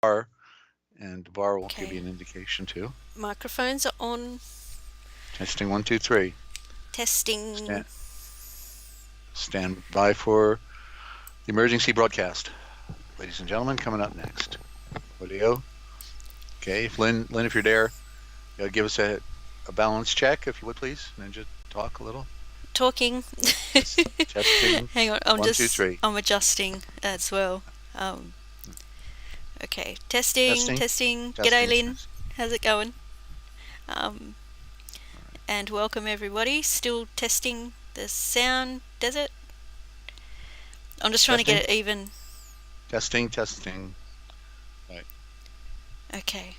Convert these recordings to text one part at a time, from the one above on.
bar, and the bar will give you Okay. an indication too. Microphones are on. Testing 1, 2, 3. Testing. Stand by for the emergency broadcast. Ladies and gentlemen, coming up next. Audio. Okay, Lynn, if you're there, give us a balance check, if you would, please. Ninja, talk a little. Talking. Testing. Hang on, 1, 2, 3. I'm adjusting as well. Okay, testing. G'day, Lynn. How's it going? And welcome everybody. Still testing the sound. Desert. I'm just trying to get it even. Testing. Right. Okay.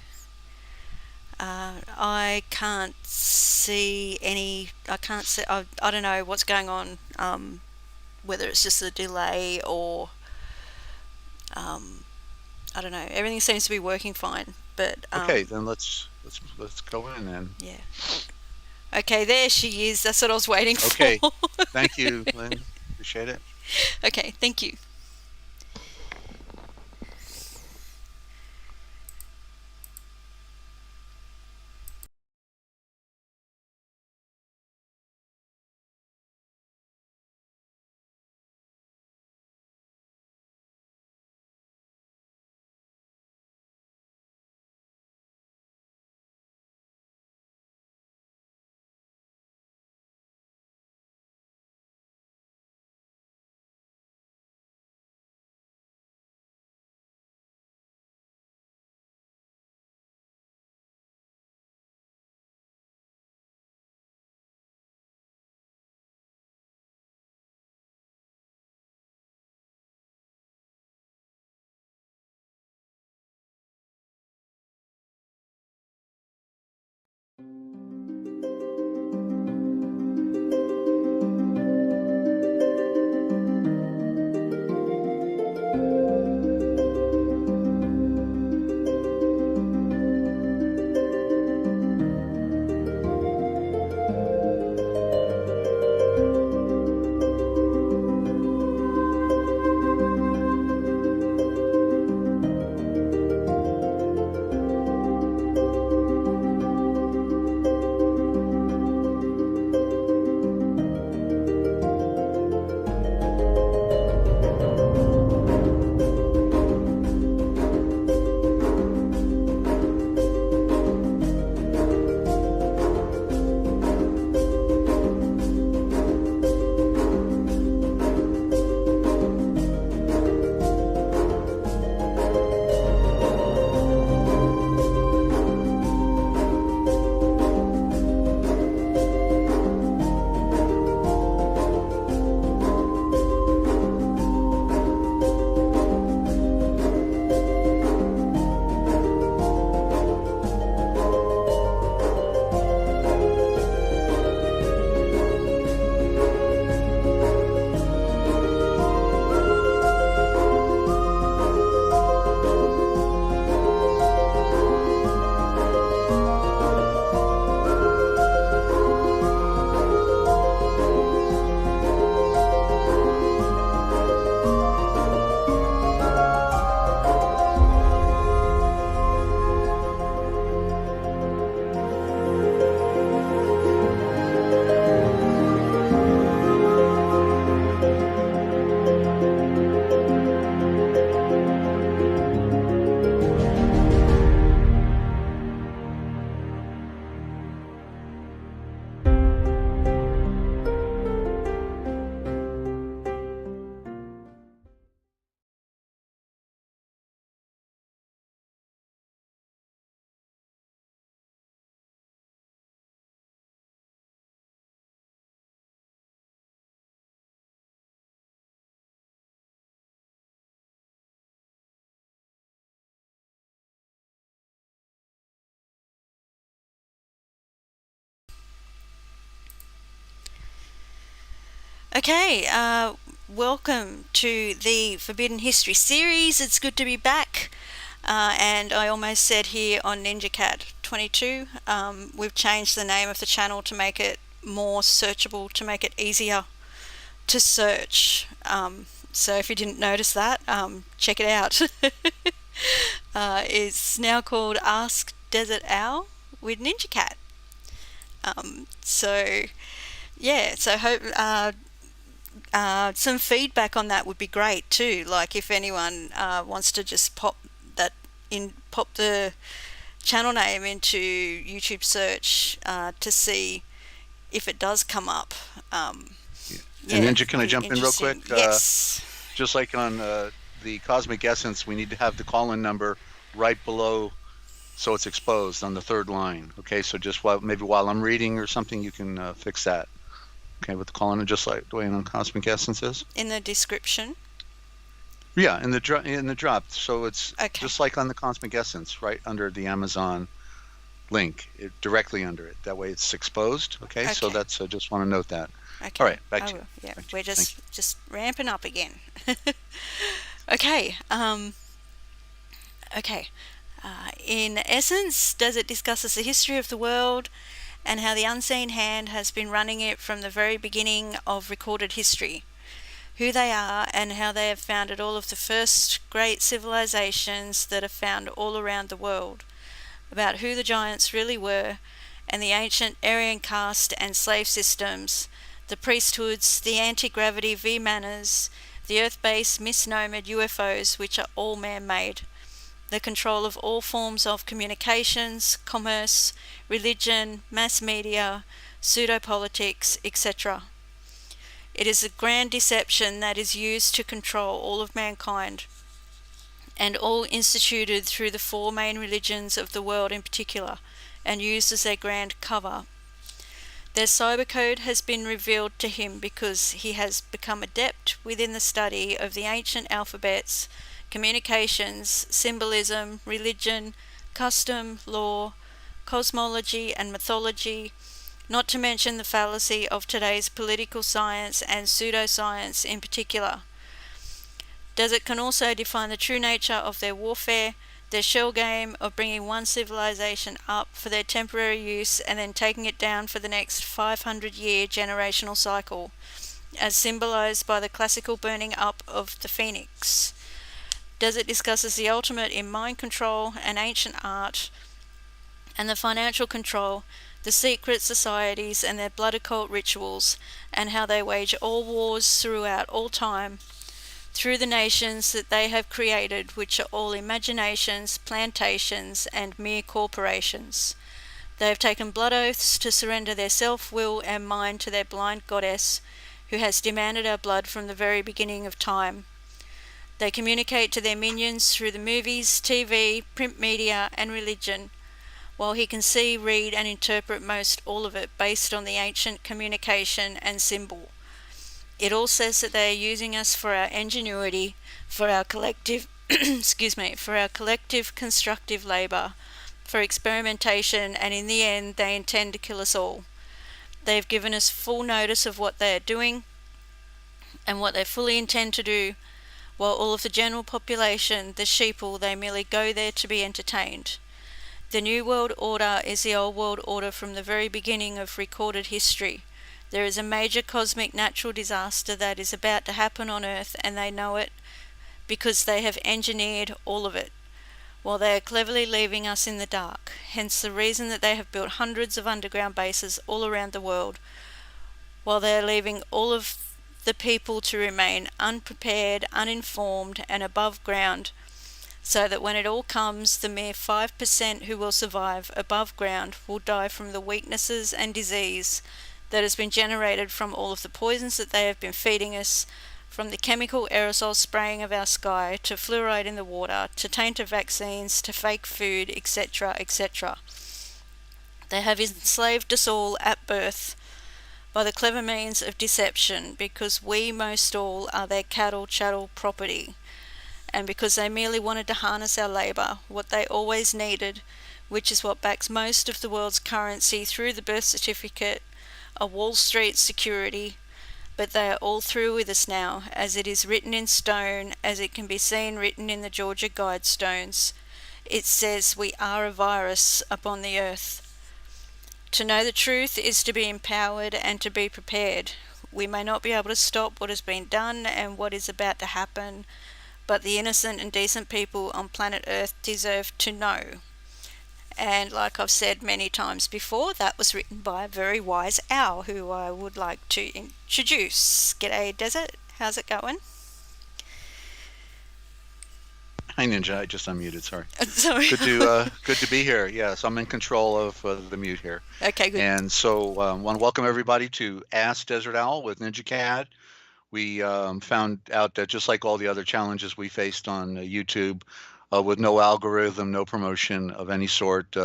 I can't see any. I can't see. I don't know what's going on. Whether it's just a delay or I don't know. Everything seems to be working fine. But okay, then let's go in then. Yeah. Okay, there she is. That's what I was waiting for. Okay. Thank you, Lynn. Appreciate it. Okay, thank you. Okay, welcome to the Forbidden History series. It's good to be back. And I almost said here on NinjaCat 22, we've changed the name of the channel to make it more searchable, to make it easier to search. So if you didn't notice that, check it out. is now called Ask Dezert-Owl with NinjaCat. So yeah, so hope some feedback on that would be great too. Like if anyone wants to just pop the channel name into YouTube search to see if it does come up. And Ninja, can I jump in real quick? Yes. Just like on the Cosmic Essence, we need to have the call-in number right below, so it's exposed on the third line. Okay, so just while I'm reading or something, you can fix that. Okay, with the call-in, just like the way on Cosmic Essence is. In the description. Yeah, in the drop. So it's just like on the Cosmic Essence, right under the Amazon link, directly under it. That way it's exposed. Okay. So that's just want to note that. Okay. All right, back to you. Yeah, we're just ramping up again. Okay. In essence, Desert discusses the history of the world and how the unseen hand has been running it from the very beginning of recorded history. Who they are and how they have founded all of the first great civilizations that are found all around the world. About who the giants really were and the ancient Aryan caste and slave systems, the priesthoods, the anti-gravity V-manners, the Earth-based misnomered UFOs, which are all man-made, the control of all forms of communications, commerce, religion, mass media, pseudo-politics, etc. It is a grand deception that is used to control all of mankind, and all instituted through the four main religions of the world in particular, and used as their grand cover. Their cyber code has been revealed to him because he has become adept within the study of the ancient alphabets, communications, symbolism, religion, custom, law, cosmology and mythology, not to mention the fallacy of today's political science and pseudoscience in particular. Desert can also define the true nature of their warfare, their shell game of bringing one civilization up for their temporary use and then taking it down for the next 500-year generational cycle, as symbolized by the classical burning up of the phoenix. Desert discusses the ultimate in mind control and ancient art, and the financial control, the secret societies and their blood occult rituals, and how they wage all wars throughout all time, through the nations that they have created, which are all imaginations, plantations, and mere corporations. They have taken blood oaths to surrender their self-will and mind to their blind goddess, who has demanded our blood from the very beginning of time. They communicate to their minions through the movies, TV, print media, and religion, while he can see, read, and interpret most all of it based on the ancient communication and symbol. It all says that they are using us for our ingenuity, for our collective, for our collective constructive labour, for experimentation, and in the end they intend to kill us all. They have given us full notice of what they are doing and what they fully intend to do, while all of the general population, the sheeple, they merely go there to be entertained. The New World Order is the Old World Order from the very beginning of recorded history. There is a major cosmic natural disaster that is about to happen on Earth, and they know it because they have engineered all of it, while they are cleverly leaving us in the dark. Hence the reason that they have built hundreds of underground bases all around the world, while they are leaving all of the people to remain unprepared, uninformed, and above ground, so that when it all comes, the mere 5% who will survive above ground will die from the weaknesses and disease that has been generated from all of the poisons that they have been feeding us, from the chemical aerosol spraying of our sky, to fluoride in the water, to tainted vaccines, to fake food, etc., etc. They have enslaved us all at birth by the clever means of deception, because we most all are their cattle, chattel, property, and because they merely wanted to harness our labour, what they always needed, which is what backs most of the world's currency through the birth certificate, a Wall Street security. But they are all through with us now, as it is written in stone, as it can be seen written in the Georgia Guidestones. It says we are a virus upon the earth. To know the truth is to be empowered and to be prepared. We may not be able to stop what has been done and what is about to happen, but the innocent and decent people on planet Earth deserve to know. And like I've said many times before, that was written by a very wise owl who I would like to introduce. G'day, Desert. How's it going? Hi, Ninja. I just unmuted. Sorry. Sorry. Good to be here. Yes, I'm in control of the mute here. Okay, good. And so, want to welcome everybody to Ask Dezert-Owl with NinjaCat. We found out that just like all the other challenges we faced on YouTube, with no algorithm, no promotion of any sort,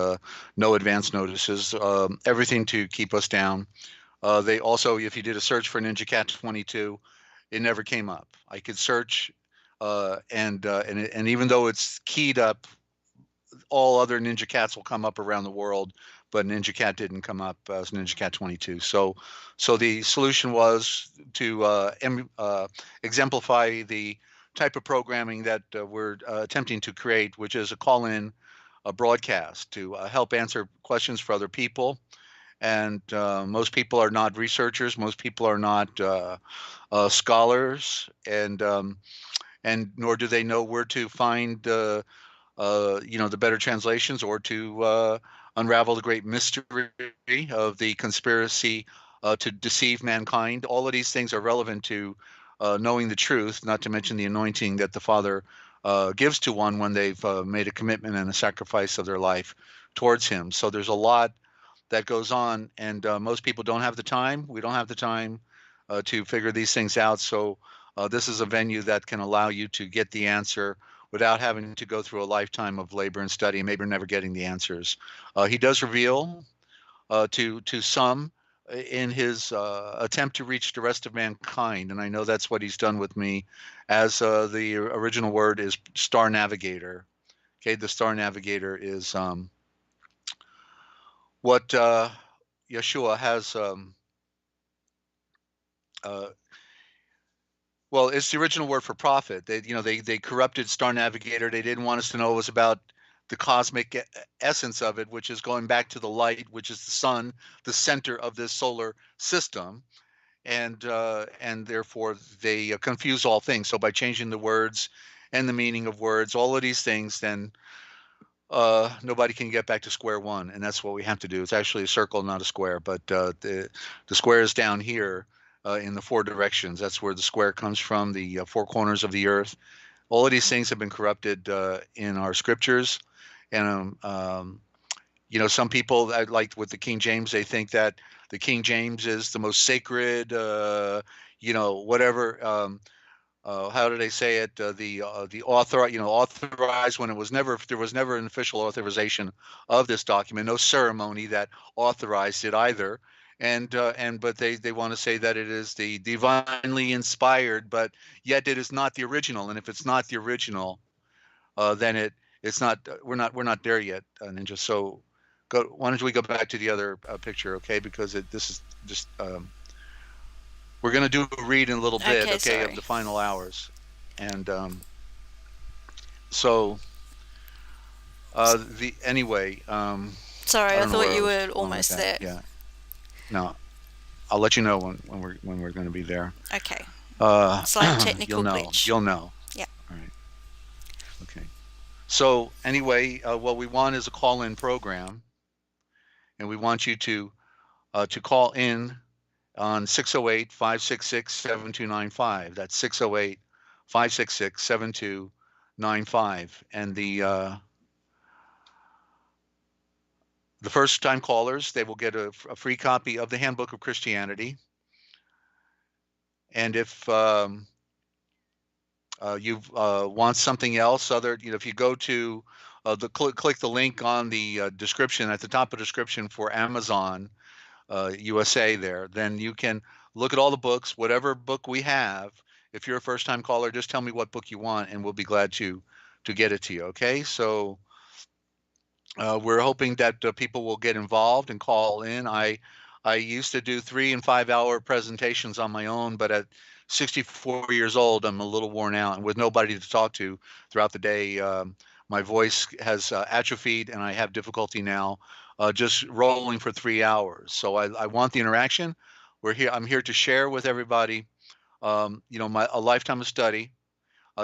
no advance notices, everything to keep us down. They also, if you did a search for NinjaCat 22, it never came up. I could search, and even though it's keyed up, all other NinjaCats will come up around the world, but NinjaCat didn't come up as NinjaCat 22. So the solution was to exemplify the type of programming that we're attempting to create, which is a call-in broadcast to help answer questions for other people. And most people are not researchers. Most people are not scholars, and nor do they know where to find the better translations, or to unravel the great mystery of the conspiracy to deceive mankind. All of these things are relevant to knowing the truth, not to mention the anointing that the Father gives to one when they've made a commitment and a sacrifice of their life towards Him. So there's a lot that goes on, and most people don't have the time. We don't have the time to figure these things out. So this is a venue that can allow you to get the answer without having to go through a lifetime of labor and study, and maybe never getting the answers. He does reveal to some in his attempt to reach the rest of mankind, and I know that's what he's done with me, as the original word is star navigator. Okay, the star navigator is what Yahshuah has. Well, it's the original word for prophet. They corrupted Star Navigator. They didn't want us to know it was about the cosmic essence of it, which is going back to the light, which is the sun, the center of this solar system, and therefore they confuse all things. So by changing the words and the meaning of words, all of these things, then nobody can get back to square one, and that's what we have to do. It's actually a circle, not a square, but the square is down here. In the four directions. That's where the square comes from, the four corners of the earth. All of these things have been corrupted in our scriptures. And, some people, like with the King James, they think that the King James is the most sacred, whatever. How do they say it? The authorized, when there was never an official authorization of this document, no ceremony that authorized it either. But they want to say that it is the divinely inspired, but yet it is not the original. And if it's not the original, then it's not. We're not there yet, Ninja. So, why don't we go back to the other picture, okay? Because this is just. We're going to do a read in a little bit, okay, of the final hours, and so anyway. Sorry, I thought you were almost there. Yeah. No, I'll let you know when we're going to be there. Okay. It's like technical glitch. You'll know. Yeah. All right. Okay. So anyway, what we want is a call-in program, and we want you to call in on 608-566-7295. That's 608-566-7295, and the first-time callers, they will get a free copy of the Handbook of Christianity. And if you want something else, if you go to click the link on the description at the top of the description for Amazon USA there, then you can look at all the books, whatever book we have. If you're a first-time caller, just tell me what book you want, and we'll be glad to get it to you. Okay, so. We're hoping that people will get involved and call in. I used to do 3 and 5 hour presentations on my own, but at 64 years old, I'm a little worn out, and with nobody to talk to throughout the day, my voice has atrophied, and I have difficulty now just rolling for 3 hours. So I want the interaction. I'm here to share with everybody, a lifetime of study.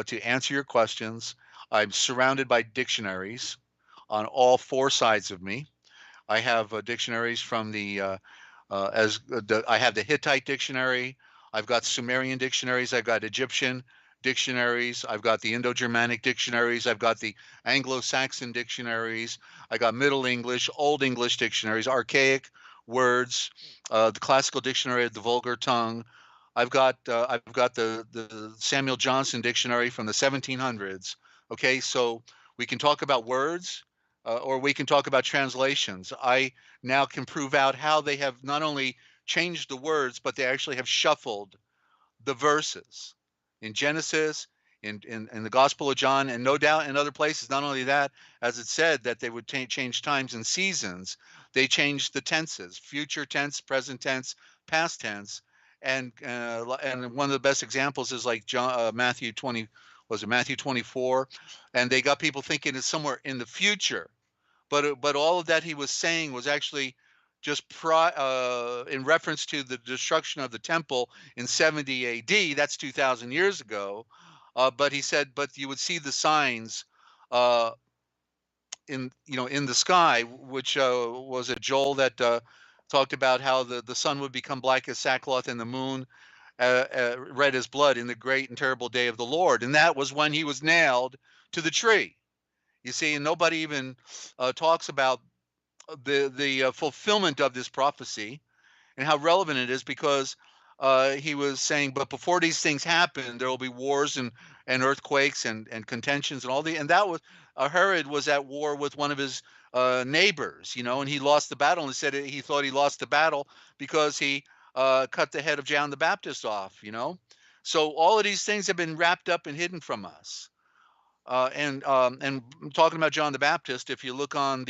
to answer your questions. I'm surrounded by dictionaries on all four sides of me. I have dictionaries from I have the Hittite dictionary. I've got Sumerian dictionaries. I've got Egyptian dictionaries. I've got the Indo-Germanic dictionaries. I've got the Anglo-Saxon dictionaries. I got Middle English, Old English dictionaries, archaic words, the classical dictionary of the vulgar tongue. I've got the Samuel Johnson dictionary from the 1700s. Okay, so we can talk about words, or we can talk about translations. I now can prove out how they have not only changed the words, but they actually have shuffled the verses in Genesis, in the Gospel of John, and no doubt in other places. Not only that, as it said that they would change times and seasons, they changed the tenses: future tense, present tense, past tense. And one of the best examples is like Matthew 20, was it Matthew 24, and they got people thinking it's somewhere in the future, but all of that he was saying was actually just in reference to the destruction of the temple in 70 AD. That's 2,000 years ago. But he said, but you would see the signs uh, in the sky, which was it Joel that talked about how the sun would become black as sackcloth and the moon red as blood in the great and terrible day of the Lord. And that was when he was nailed to the tree. You see, and nobody even talks about the fulfillment of this prophecy and how relevant it is, because he was saying, but before these things happen, there will be wars and earthquakes and contentions and and that was Herod was at war with one of his neighbors, and he lost the battle, and he said he thought he lost the battle because he cut the head of John the Baptist off. So all of these things have been wrapped up and hidden from us. And talking about John the Baptist, if you look on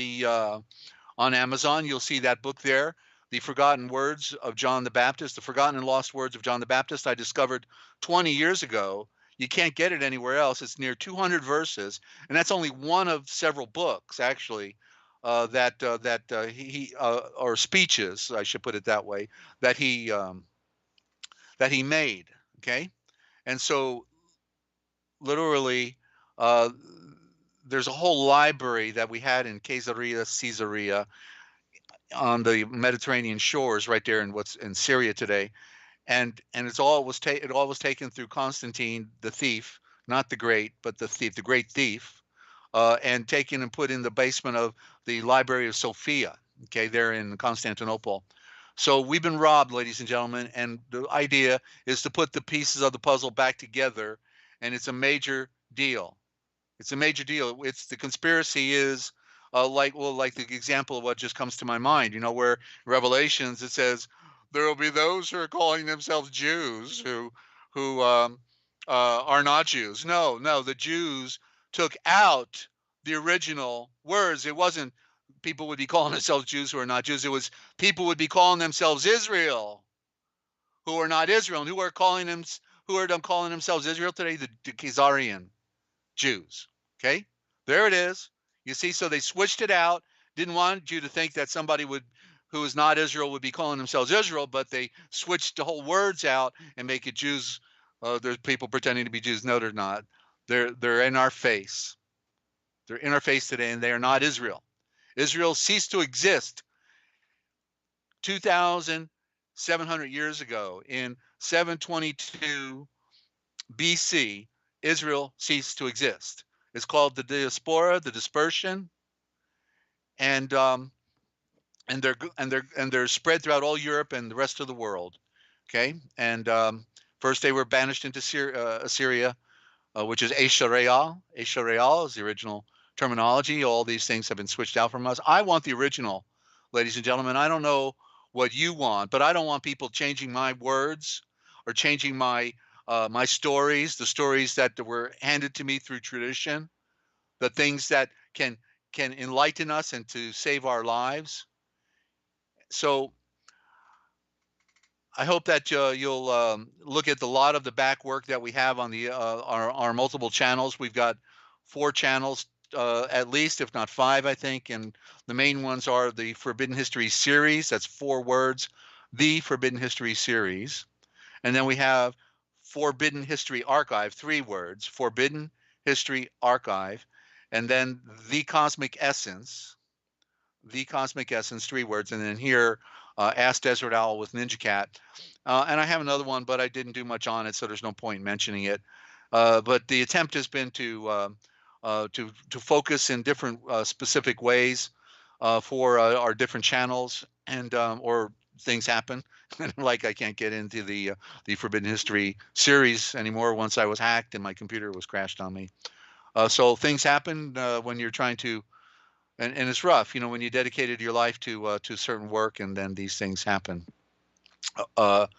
Amazon, you'll see that book there, The Forgotten Words of John the Baptist, The Forgotten and Lost Words of John the Baptist. I discovered 20 years ago. You can't get it anywhere else. It's near 200 verses, and that's only one of several books, actually, or speeches, I should put it that way, that he made. Okay, and so literally, there's a whole library that we had in Caesarea on the Mediterranean shores, right there in what's in Syria today, and it all was taken through Constantine the thief, not the great, but the thief, the great thief, and taken and put in the basement of the Library of Sophia. Okay, there in Constantinople. So we've been robbed, ladies and gentlemen, and the idea is to put the pieces of the puzzle back together, and it's a major deal. It's a major deal. It's the conspiracy is like the example of what just comes to my mind, where Revelations it says there will be those who are calling themselves Jews who are not Jews. No, the Jews took out the original words. It wasn't people would be calling themselves Jews who are not Jews. It was people would be calling themselves Israel who are not Israel, and who are calling themselves Israel today, the Khazarian Jews. Okay, there it is. You see, so they switched it out. Didn't want you to think that somebody who is not Israel would be calling themselves Israel, but they switched the whole words out and make it Jews. There's people pretending to be Jews. No, they're not. They're in our face. They're in our face today, and they are not Israel. Israel ceased to exist 2,700 years ago. In 722 BC, Israel ceased to exist. It's called the diaspora, the dispersion, and they're spread throughout all Europe and the rest of the world. Okay, and first they were banished into Assyria, which is Assyria. Assyria is the original terminology. All these things have been switched out from us. I want the original, ladies and gentlemen. I don't know what you want, but I don't want people changing my words or changing my stories, the stories that were handed to me through tradition, the things that can enlighten us and to save our lives. So I hope that you'll look at a lot of the back work that we have on the our multiple channels. We've got 4 channels at least, if not 5, I think, and the main ones are the Forbidden History series. That's 4 words, the Forbidden History series. And then we have Forbidden History Archive, 3 words, Forbidden History Archive, and then The Cosmic Essence, 3 words, and then here, Ask Dezert-Owl with NinjaCat. And I have another one, but I didn't do much on it, so there's no point mentioning it. But the attempt has been to focus in different specific ways for our different channels, and or things happen. Like I can't get into the Forbidden History series anymore once I was hacked and my computer was crashed on me. So things happen when you're trying to, and it's rough, when you dedicated your life to certain work, and then these things happen. The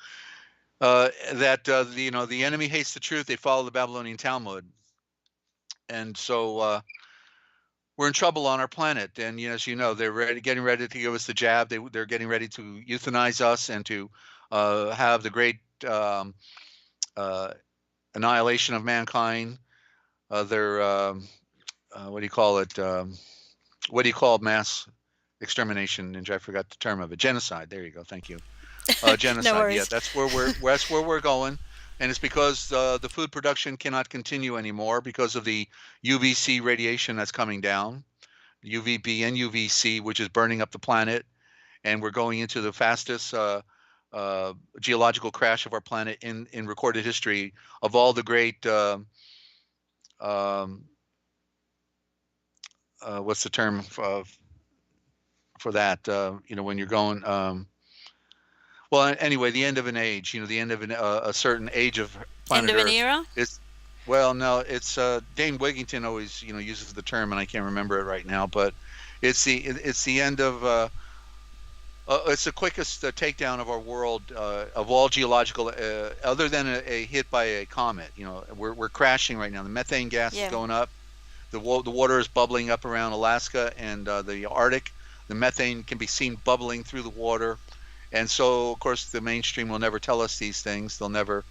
enemy hates the truth. They follow the Babylonian Talmud, and so we're in trouble on our planet. And as you know, they're getting ready to give us the jab. They're getting ready to euthanize us and to have the great annihilation of mankind. They're what do you call it? What do you call mass extermination? Ninja, I forgot the term of it. Genocide. There you go. Thank you. Genocide. No worries. Yeah, that's where we're going, and it's because the food production cannot continue anymore because of the UVC radiation that's coming down, UVB and UVC, which is burning up the planet, and we're going into the fastest geological crash of our planet in recorded history of all the great. What's the term for that? When you're going. Well, anyway, the end of an age, the end of a certain age of planet End of Earth. an era? It's Dane Wigington always, uses the term, and I can't remember it right now, but it's the end of it's the quickest takedown of our world of all geological, other than a hit by a comet. We're crashing right now. The methane gas is going up. The water is bubbling up around Alaska and the Arctic. The methane can be seen bubbling through the water. And so, of course, the mainstream will never tell us these things. They'll never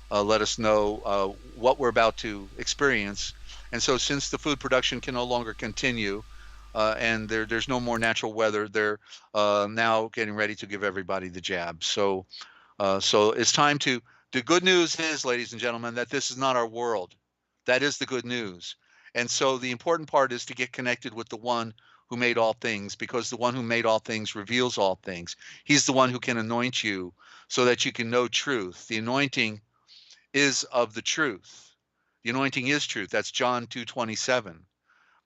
let us know what we're about to experience. And so since the food production can no longer continue and there's no more natural weather, they're now getting ready to give everybody the jab. So it's time to – the good news is, ladies and gentlemen, that this is not our world. That is the good news. And so the important part is to get connected with the one who made all things, because the one who made all things reveals all things. He's the one who can anoint you so that you can know truth. The anointing is of the truth. The anointing is truth. That's John 2:27.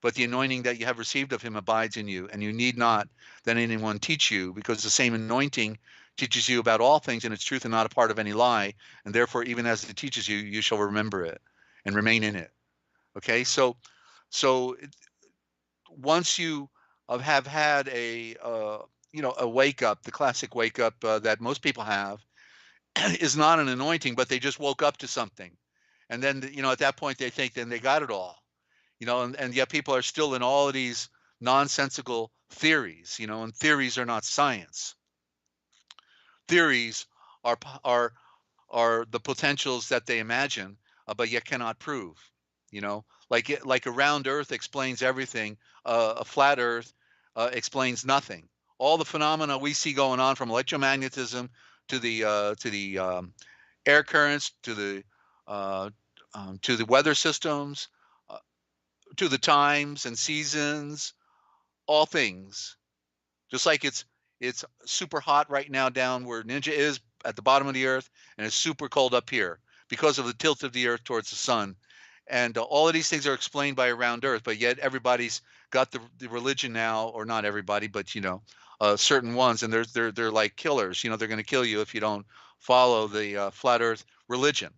But the anointing that you have received of him abides in you, and you need not that anyone teach you, because the same anointing teaches you about all things, and it's truth and not a part of any lie. And therefore, even as it teaches you, you shall remember it and remain in it. Okay, so once you have had a wake up, the classic wake up that most people have, is not an anointing, but they just woke up to something, and then at that point they think then they got it all, and yet people are still in all of these nonsensical theories, and theories are not science. Theories are the potentials that they imagine, but yet cannot prove. Like a round Earth explains everything. A flat Earth explains nothing. All the phenomena we see going on, from electromagnetism to the air currents, to the weather systems, to the times and seasons, all things. Just like it's super hot right now down where Ninja is at the bottom of the Earth, and it's super cold up here because of the tilt of the Earth towards the sun. And all of these things are explained by a round Earth, but yet everybody's got the religion now, or not everybody, but certain ones, and they're like killers. They're going to kill you if you don't follow the flat Earth religion.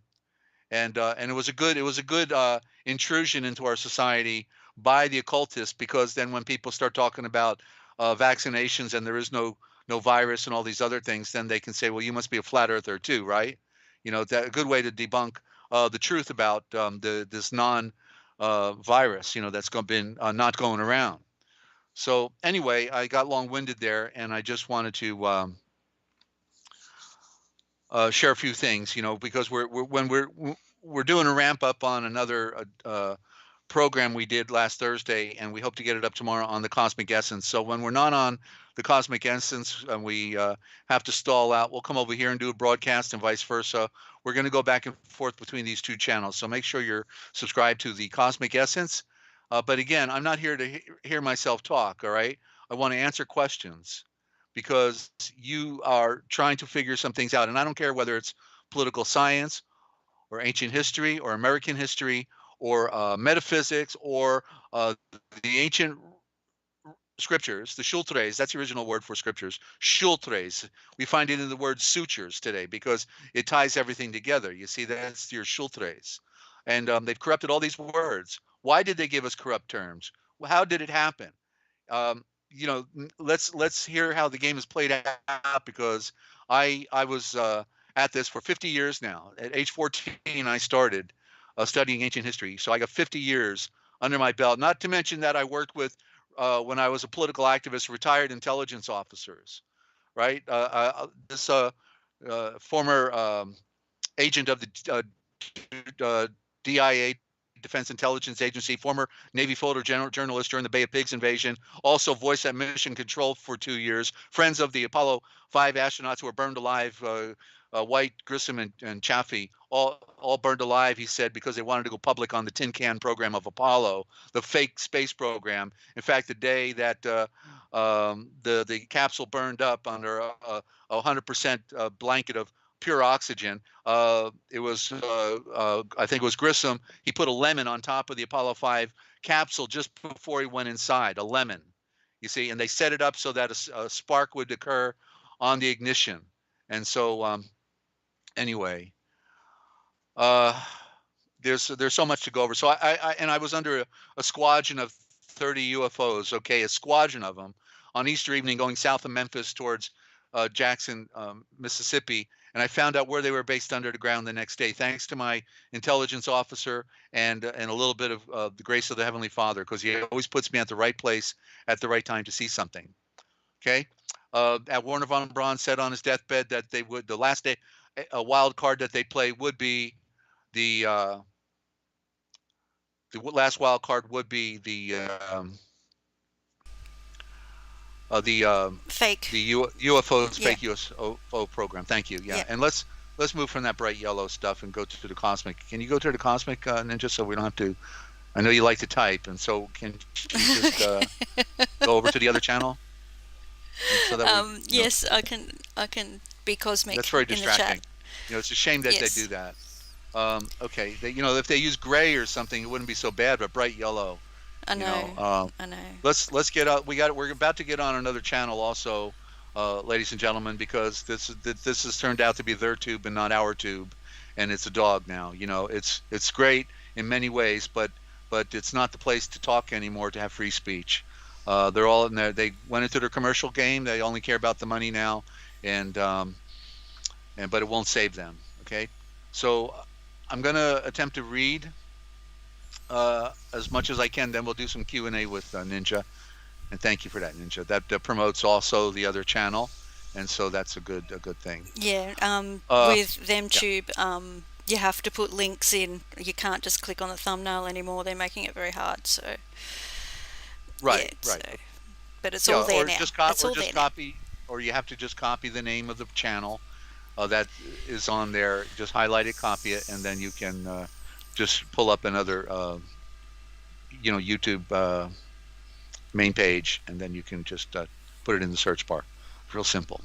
And it was a good intrusion into our society by the occultists, because then when people start talking about vaccinations and there is no virus and all these other things, then they can say, well, you must be a flat earther too, right? That a good way to debunk the truth about this non-virus, that's been not going around. So anyway, I got long-winded there, and I just wanted to share a few things, because when we're doing a ramp up on another program we did last Thursday, and we hope to get it up tomorrow on the Cosmic Essence. So when we're not on the Cosmic Essence and we have to stall out, we'll come over here and do a broadcast and vice versa. We're going to go back and forth between these two channels. So make sure you're subscribed to the Cosmic Essence. But again, I'm not here to hear myself talk, all right? I want to answer questions because you are trying to figure some things out. And I don't care whether it's political science or ancient history or American history or metaphysics or the ancient scriptures, the shultres, that's the original word for scriptures, shultres. We find it in the word sutures today because it ties everything together. You see, that's your shultres. And they've corrupted all these words. Why did they give us corrupt terms? Well, how did it happen? You know, let's hear how the game is played out, because I was at this for 50 years now. At age 14, I started studying ancient history. So I got 50 years under my belt, not to mention that I worked with, when I was a political activist, retired intelligence officers, right? This former agent of the DIA, Defense Intelligence Agency, former Navy photojournalist during the Bay of Pigs invasion, also voiced at Mission Control for 2 years, friends of the Apollo 5 astronauts who were burned alive, White, Grissom, and Chaffee, all burned alive, he said, because they wanted to go public on the tin can program of Apollo, the fake space program. In fact, the day that the capsule burned up under a 100% blanket of pure oxygen, it was, I think it was Grissom, he put a lemon on top of the Apollo 5 capsule just before he went inside, a lemon, you see, and they set it up so that a spark would occur on the ignition. And so anyway, there's so much to go over. So I was under a squadron of 30 UFOs, okay, a squadron of them on Easter evening going south of Memphis towards Jackson, Mississippi, and I found out where they were based under the ground the next day, thanks to my intelligence officer and a little bit of the grace of the Heavenly Father, because he always puts me at the right place at the right time to see something. Okay. At Warner von Braun said on his deathbed that they would, the last day, a wild card that they play would be the last wild card would be the fake, the UFOs, yeah. fake UFO program. Thank you. Yeah. And let's move from that bright yellow stuff and go to the cosmic. Can you go to the cosmic, Ninja, so we don't have to? I know you like to type, and so can you just go over to the other channel? So that yes, I can be cosmic. That's very in the distracting. chat. You know, it's a shame that they do that. Okay, you know, if they use gray or something, it wouldn't be so bad, but bright yellow. I know. I know. Let's get out. We're about to get on another channel also, ladies and gentlemen, because this has turned out to be their tube and not our tube, and it's a dog now. You know, it's great in many ways, but it's not the place to talk anymore, to have free speech. They're all in there. They went into their commercial game. They only care about the money now, but it won't save them. Okay, so I'm gonna attempt to read as much as I can. Then we'll do some Q&A with Ninja, and thank you for that, Ninja. That promotes also the other channel, and so that's a good thing. Yeah. With TheMTube, you have to put links in. You can't just click on the thumbnail anymore. They're making it very hard. So. Right, yeah, right. So, but it's all there now. Or you have to just copy the name of the channel that is on there. Just highlight it, copy it, and then you can just pull up another, YouTube main page, and then you can just put it in the search bar. Real simple.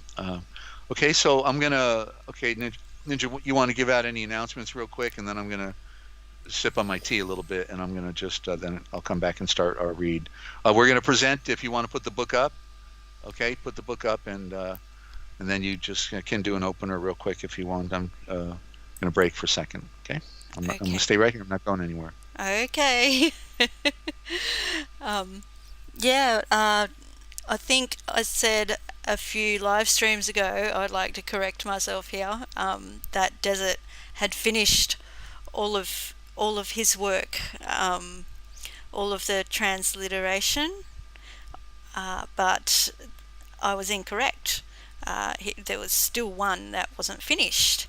Okay, so I'm gonna. Okay, Ninja, you want to give out any announcements real quick, and then I'm gonna sip on my tea a little bit, and I'm going to just then I'll come back and start our read. We're going to present, if you want to put the book up, okay, put the book up, and then you just can do an opener real quick if you want. I'm going to break for a second, okay? I'm going to stay right here. I'm not going anywhere. Okay. I think I said a few live streams ago, I'd like to correct myself here, that Desert had finished all of his work, all of the transliteration, but I was incorrect. There was still one that wasn't finished,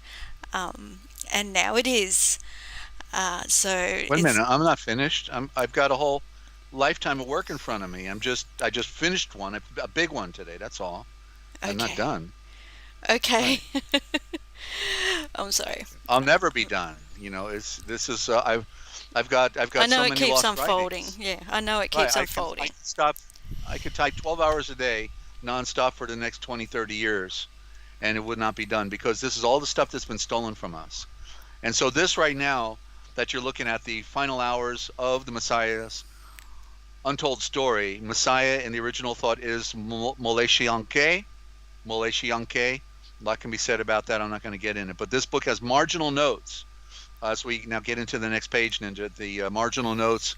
and now it is. So Wait a minute, I'm not finished. I've got a whole lifetime of work in front of me. I just finished one, a big one today. That's all. I'm not okay. done. Okay. Right. I'm sorry. I'll never be done. I've I got know so it many keeps lost unfolding. writings. Yeah, I know it Right. keeps I unfolding. can stop. I could type 12 hours a day nonstop for the next 20, 30 years, and it would not be done because this is all the stuff that's been stolen from us. And so this right now that you're looking at, the final hours of the Messiah's untold story, Messiah in the original thought is Moleshianke. Moleshianke. A lot can be said about that. I'm not going to get in it. But this book has marginal notes. So we now get into the next page, Ninja. The marginal notes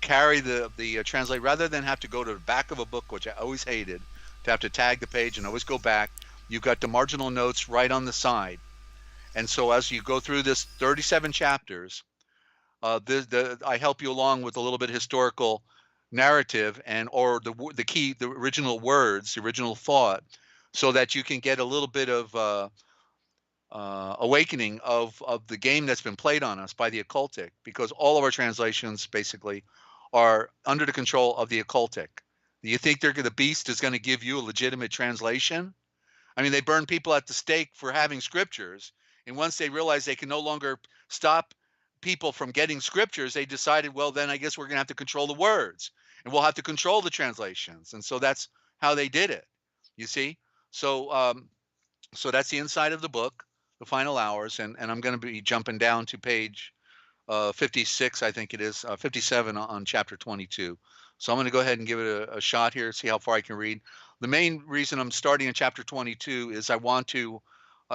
carry the translate, rather than have to go to the back of a book, which I always hated, to have to tag the page and always go back. You've got the marginal notes right on the side. And so as you go through this 37 chapters, I help you along with a little bit of historical narrative or the original words, the original thought, so that you can get a little bit of awakening of the game that's been played on us by the occultic, because all of our translations basically are under the control of the occultic. Do you think the beast is going to give you a legitimate translation? I mean, they burn people at the stake for having scriptures, and once they realized they can no longer stop people from getting scriptures, they decided, well, then I guess we're going to have to control the words, and we'll have to control the translations. And so that's how they did it. You see? So that's the inside of the book, the final hours, and I'm going to be jumping down to page 56, I think it is, 57 on chapter 22. So I'm going to go ahead and give it a shot here, see how far I can read. The main reason I'm starting in chapter 22 is I want to,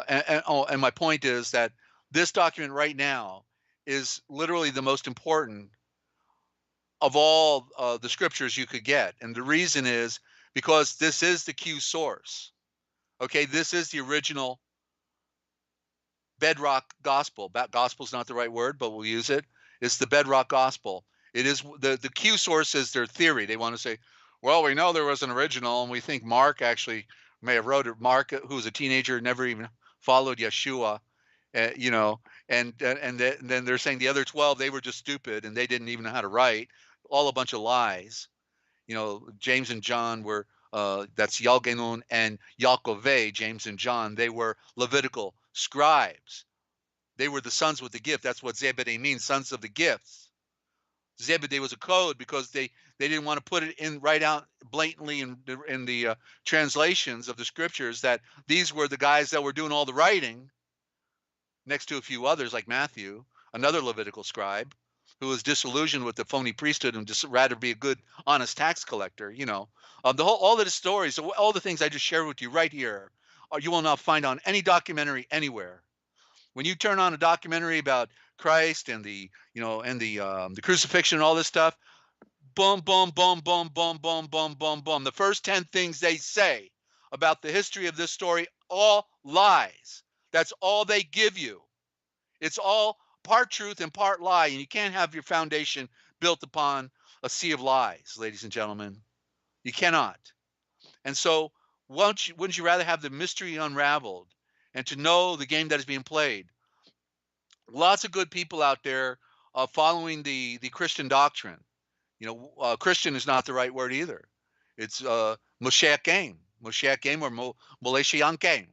and my point is that this document right now is literally the most important of all the scriptures you could get. And the reason is because this is the Q source. Okay, this is the original bedrock gospel. Gospel is not the right word, but we'll use it. It's the bedrock gospel. It is the Q source is their theory. They want to say, well, we know there was an original, and we think Mark actually may have wrote it. Mark, who was a teenager, never even followed Yahshuah, and then they're saying the other 12, they were just stupid and they didn't even know how to write. All a bunch of lies. James and John were that's Yalgenun and Yaakov, James and John. They were Levitical scribes. They were the sons with the gift. That's what Zebedee means, sons of the gifts. Zebedee was a code because they didn't want to put it in right out blatantly in the translations of the scriptures that these were the guys that were doing all the writing, next to a few others like Matthew, another Levitical scribe, who was disillusioned with the phony priesthood and just rather be a good, honest tax collector. All of the stories, all the things I just shared with you right here, you will not find on any documentary anywhere. When you turn on a documentary about Christ and the crucifixion and all this stuff, boom, boom, boom, boom, boom, boom, boom, boom, boom. The first 10 things they say about the history of this story, all lies. That's all they give you. It's all part truth and part lie, and you can't have your foundation built upon a sea of lies, ladies and gentlemen. You cannot. And so wouldn't you rather have the mystery unraveled and to know the game that is being played? Lots of good people out there following the Christian doctrine. Christian is not the right word either. It's Moshiach or Moleshianke.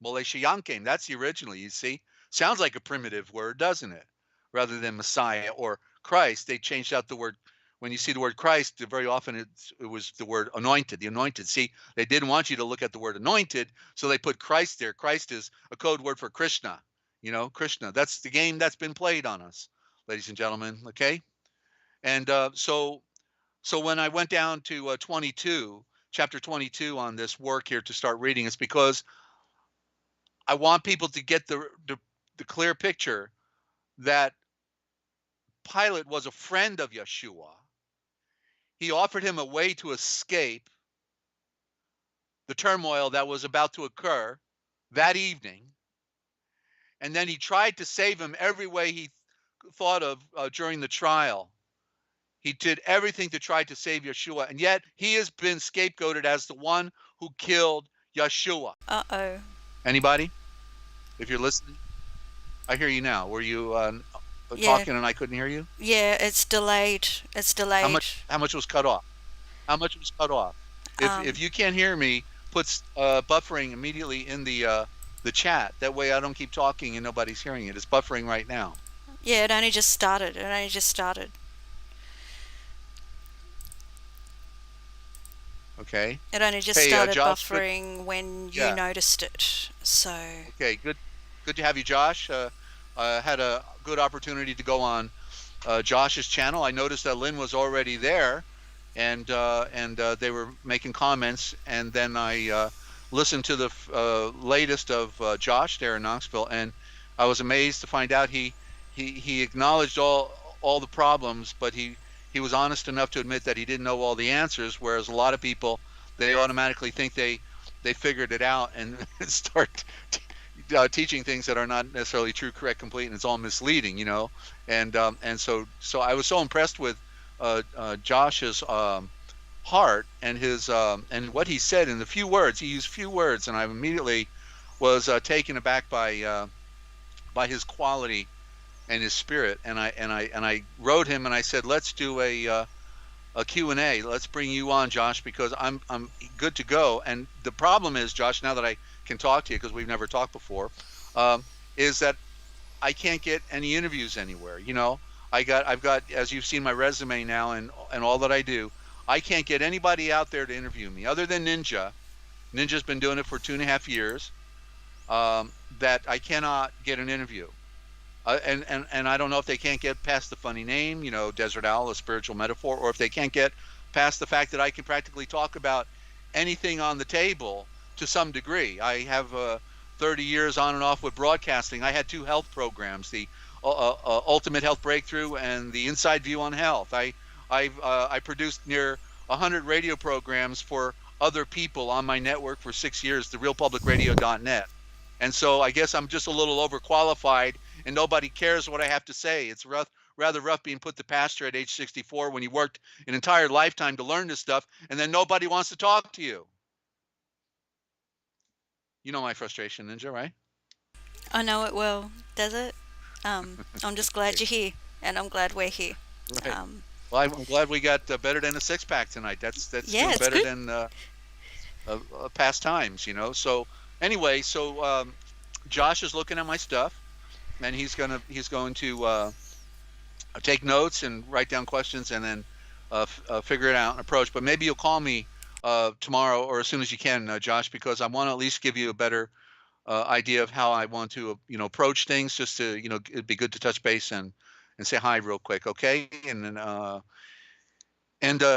Moleshianke, that's the original, you see. Sounds like a primitive word, doesn't it? Rather than Messiah or Christ, they changed out the word. When you see the word Christ, very often it was the word anointed, the anointed. See, they didn't want you to look at the word anointed, so they put Christ there. Christ is a code word for Krishna. Krishna. That's the game that's been played on us, ladies and gentlemen. Okay, and so when I went down to chapter 22 on this work here to start reading, it's because I want people to get the clear picture that Pilate was a friend of Yahshuah. He offered him a way to escape the turmoil that was about to occur that evening. And then he tried to save him every way he thought of during the trial. He did everything to try to save Yahshuah. And yet he has been scapegoated as the one who killed Yahshuah. Uh-oh. Anybody? If you're listening, I hear you now. Were you Yeah, talking and I couldn't hear you? yeah, it's delayed. It's delayed. How much was cut off? How much was cut off? If Um, you can't hear me, put buffering immediately in the chat. That way I don't keep talking and nobody's hearing it. It's buffering right now. yeah, it only just started. It only just started. Okay. It only just Hey, started Josh, good. buffering when you Yeah. noticed it. So, Okay. Good. Good to have you, Josh. I had a good opportunity to go on Josh's channel. I noticed that Lynn was already there, and they were making comments. And then I listened to the latest of Josh there in Knoxville, and I was amazed to find out he acknowledged all the problems, but he was honest enough to admit that he didn't know all the answers. Whereas a lot of people, they automatically think they figured it out and start teaching things that are not necessarily true, correct, complete, and it's all misleading, you know. And so I was so impressed with Josh's heart and his and what he said in the few words. He used few words, and I immediately was taken aback by his quality and his spirit. And I wrote him and I said, let's do a Q&A. Let's bring you on, Josh, because I'm good to go. And the problem is, Josh, now that I can talk to you because we've never talked before, is that I can't get any interviews anywhere. You know, I've got, as you've seen my resume now and all that I do, I can't get anybody out there to interview me other than Ninja. Ninja's been doing it for 2.5 years. That I cannot get an interview. And I don't know if they can't get past the funny name, you know, Desert-Owl, a spiritual metaphor, or if they can't get past the fact that I can practically talk about anything on the table to some degree. I have 30 years on and off with broadcasting. I had 2 health programs, the Ultimate Health Breakthrough and the Inside View on Health. I produced near 100 radio programs for other people on my network for 6 years, therealpublicradio.net. And so I guess I'm just a little overqualified, and nobody cares what I have to say. It's rather rough being put to pasture at age 64 when you worked an entire lifetime to learn this stuff, and then nobody wants to talk to you. You know my frustration, Ninja, right? I know it well, Desert. I'm just glad you're here, and I'm glad we're here. Right. Well, I'm glad we got better than a 6-pack tonight. That's Yeah, doing it's better good. than past times, you know. So anyway, Josh is looking at my stuff, and he's going to take notes and write down questions, and then figure it out and approach. But maybe you'll call me tomorrow or as soon as you can, Josh, because I want to at least give you a better idea of how I want to approach things. Just to it'd be good to touch base and say hi real quick, okay? And then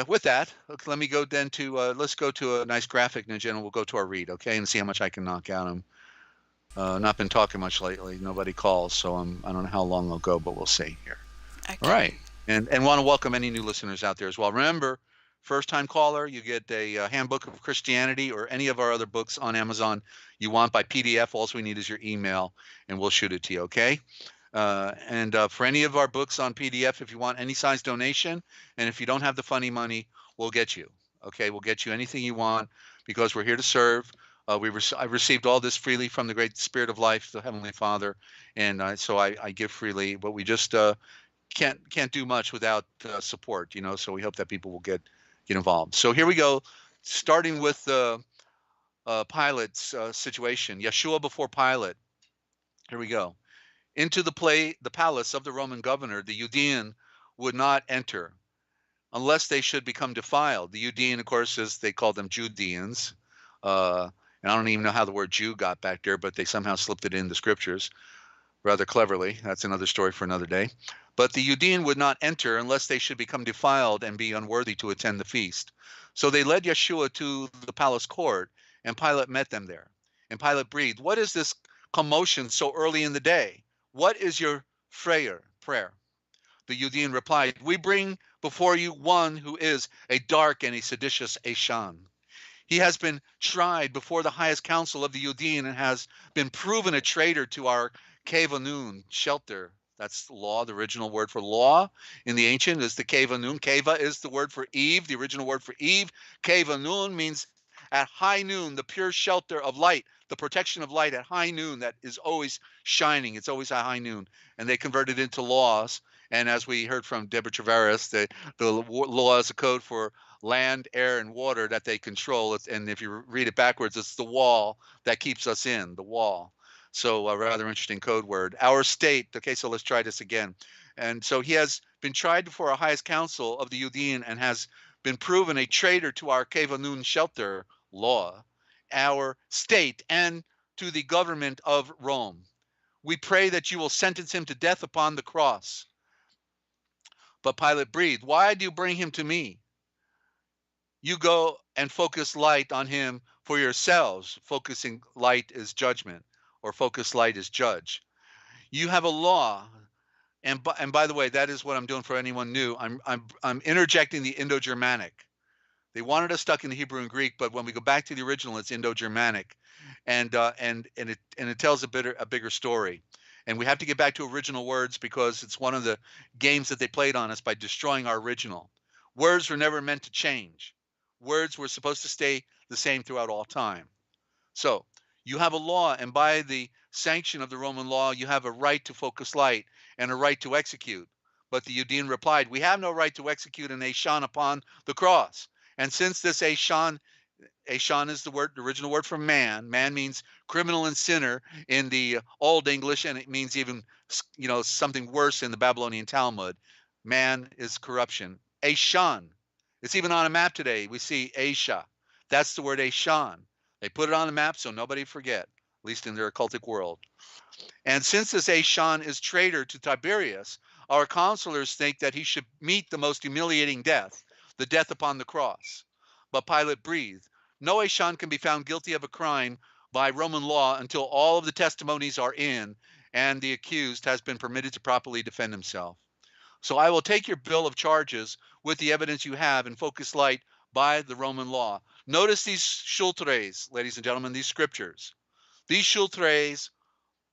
with that, let me go then to let's go to a nice graphic, Ninja, and we'll go to our read, okay, and see how much I can knock out him. Not been talking much lately. Nobody calls, so I don't know how long I'll go, but we'll see here. Okay. All right, and want to welcome any new listeners out there as well. Remember, first-time caller, you get a handbook of Christianity or any of our other books on Amazon you want by PDF. All we need is your email, and we'll shoot it to you, okay? And for any of our books on PDF, if you want any size donation, and if you don't have the funny money, we'll get you. Okay, we'll get you anything you want because we're here to serve. I received all this freely from the great Spirit of Life, the Heavenly Father, and so I give freely. But we just can't do much without support, you know. So we hope that people will get involved. So here we go, starting with the Pilate's situation. Yahshuah before Pilate. Here we go. Into the palace of the Roman governor, the Judean would not enter unless they should become defiled. The Judean, of course, is they call them Judeans. And I don't even know how the word Jew got back there, but they somehow slipped it in the scriptures rather cleverly. That's another story for another day. But the Judean would not enter unless they should become defiled and be unworthy to attend the feast. So they led Yahshuah to the palace court, and Pilate met them there. And Pilate breathed, "What is this commotion so early in the day? What is your prayer?" The Judean replied, "We bring before you one who is a dark and a seditious Ashan. He has been tried before the highest council of the Judean and has been proven a traitor to our Kevanun, shelter." That's law. The original word for law in the ancient is the Kevanun. Keva is the word for Eve, the original word for Eve. Kevanun means at high noon, the pure shelter of light, the protection of light at high noon that is always shining. It's always at high noon. And they converted it into laws. And as we heard from Deborah Travaris, the law is a code for land, air, and water that they control. And if you read it backwards, it's the wall that keeps us in, the wall. So a rather interesting code word. Our state, okay, so let's try this again. And so he has been tried before our highest council of the Yudean and has been proven a traitor to our Keva Nun shelter law, our state, and to the government of Rome. We pray that you will sentence him to death upon the cross. But Pilate breathed, why do you bring him to me? You go and focus light on him for yourselves. Focusing light is judgment, or focus light is judge. You have a law. And by the way, that is what I'm doing for anyone new. I'm interjecting the Indo-Germanic. They wanted us stuck in Hebrew and Greek, but when we go back to the original, it's Indo-Germanic, and it tells a bigger story. And we have to get back to original words because it's one of the games that they played on us by destroying our original. Words were never meant to change. Words were supposed to stay the same throughout all time. So you have a law, and by the sanction of the Roman law, you have a right to focus light and a right to execute. But the Yudean replied, we have no right to execute an Eshan upon the cross. And since this Eshan is the original word for man. Man means criminal and sinner in the Old English, and it means even, something worse in the Babylonian Talmud. Man is corruption. Eshan. It's even on a map today. We see Esha. That's the word Eshan. They put it on the map so nobody forget, at least in their occultic world. And since this Eshan is traitor to Tiberius, our counselors think that he should meet the most humiliating death, the death upon the cross. But Pilate breathed, no Eshan can be found guilty of a crime by Roman law until all of the testimonies are in and the accused has been permitted to properly defend himself. So I will take your bill of charges with the evidence you have and focus light by the Roman law. Notice these shultres, ladies and gentlemen, these scriptures. These shultres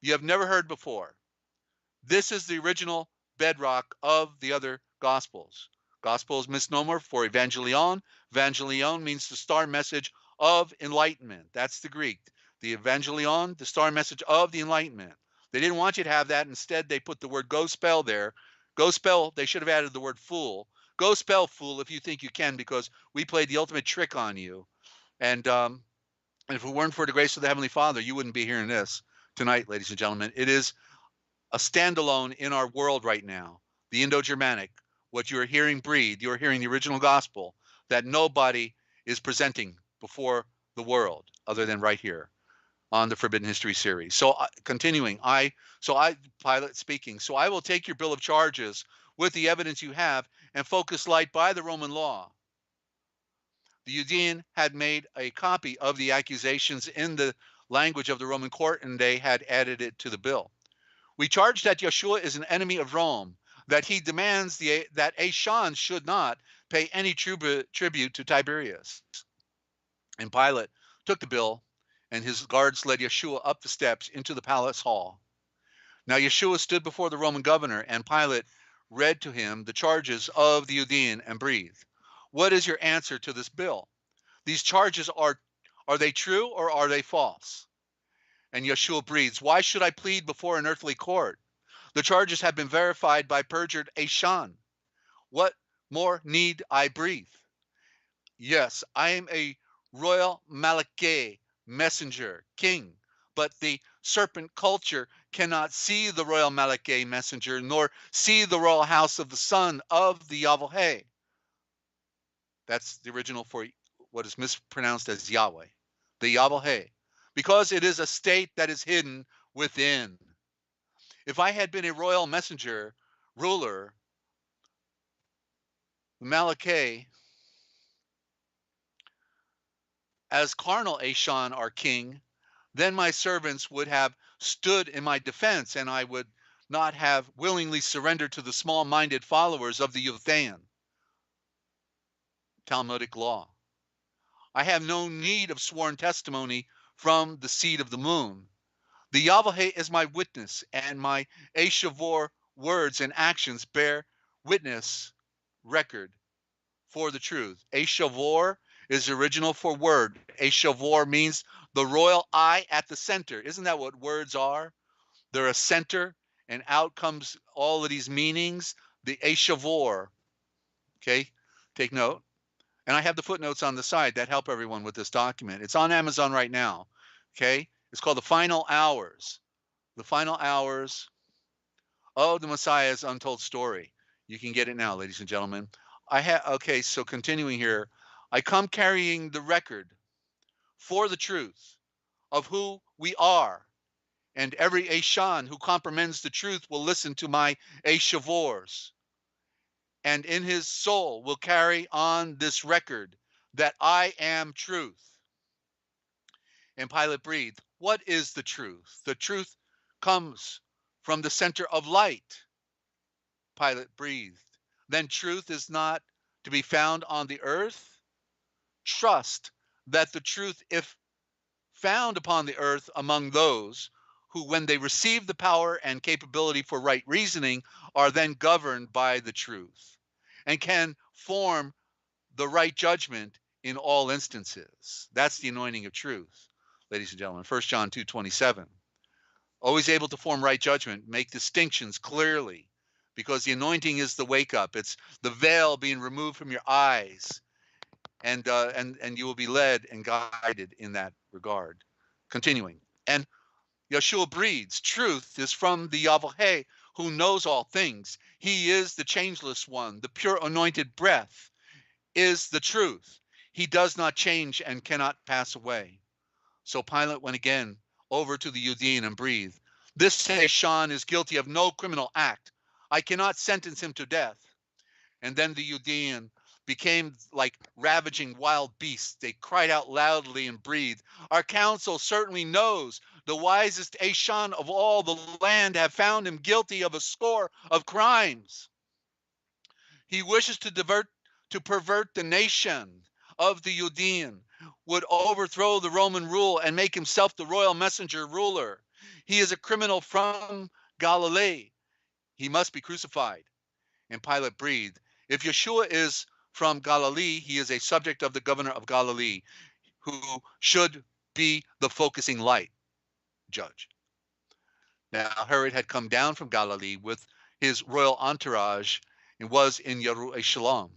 you have never heard before. This is the original bedrock of the other gospels. Gospel is misnomer for evangelion. Evangelion means the star message of enlightenment. That's the Greek. The evangelion, the star message of the enlightenment. They didn't want you to have that. Instead, they put the word go spell there. Go spell, they should have added the word fool. Go spell fool if you think you can, because we played the ultimate trick on you. And if it weren't for the grace of the Heavenly Father, you wouldn't be hearing this tonight, ladies and gentlemen. It is a standalone in our world right now. The Indo-Germanic, what you're hearing breathe, you're hearing the original gospel that nobody is presenting before the world other than right here on the Forbidden History series. So continuing, Pilate speaking, so I will take your bill of charges with the evidence you have and focus light by the Roman law. The Yudean had made a copy of the accusations in the language of the Roman court, and they had added it to the bill. We charge that Yahshuah is an enemy of Rome, that he demands that Eshan should not pay any tribute to Tiberius. And Pilate took the bill, and his guards led Yahshuah up the steps into the palace hall. Now Yahshuah stood before the Roman governor, and Pilate read to him the charges of the Yudean and breathed. What is your answer to this bill? These charges are they true or are they false? And Yahshuah breathes, why should I plead before an earthly court? The charges have been verified by perjured Eshan. What more need I breathe? Yes, I am a royal Malakeh, messenger, king, but the serpent culture cannot see the royal Malakeh messenger, nor see the royal house of the son of the Yahweh. That's the original for what is mispronounced as Yahweh, the Yahweh, because it is a state that is hidden within. If I had been a royal messenger, ruler, Malakeh, as carnal Eshan, our king, then my servants would have stood in my defense, and I would not have willingly surrendered to the small-minded followers of the Yudean Talmudic law. I have no need of sworn testimony from the seed of the moon. The Yahweh is my witness, and my Eshavor words and actions bear witness record for the truth. Eshavor is the original for word. A shavor means the royal eye at the center. Isn't that what words are? They're a center, and out comes all of these meanings. The a shavor. Okay, take note. And I have the footnotes on the side that help everyone with this document. It's on Amazon right now. Okay, it's called The Final Hours. The Final Hours of the Messiah's Untold Story. You can get it now, ladies and gentlemen. Okay, so continuing here, I come carrying the record for the truth of who we are, and every Ashan who comprehends the truth will listen to my Ashavors, and in his soul will carry on this record that I am truth. And Pilate breathed, what is the truth? The truth comes from the center of light. Pilate breathed, then truth is not to be found on the earth? Trust that the truth, if found upon the earth among those who, when they receive the power and capability for right reasoning, are then governed by the truth and can form the right judgment in all instances. That's the anointing of truth, ladies and gentlemen. 1 John 2:27. Always able to form right judgment, make distinctions clearly, because the anointing is the wake up. It's the veil being removed from your eyes, and you will be led and guided in that regard. Continuing, and Yahshuah breathes, truth is from the Yahweh who knows all things. He is the changeless one. The pure anointed breath is the truth. He does not change and cannot pass away. So Pilate went again over to the Judean and breathed, this Ashan is guilty of no criminal act. I cannot sentence him to death. And then the Judean became like ravaging wild beasts. They cried out loudly and breathed, our council certainly knows the wisest Ashan of all the land have found him guilty of a score of crimes. He wishes to pervert the nation of the Judean, would overthrow the Roman rule and make himself the royal messenger ruler. He is a criminal from Galilee. He must be crucified. And Pilate breathed, if Yahshuah is from Galilee, he is a subject of the governor of Galilee, who should be the focusing light judge. Now Herod had come down from Galilee with his royal entourage and was in Jerusalem.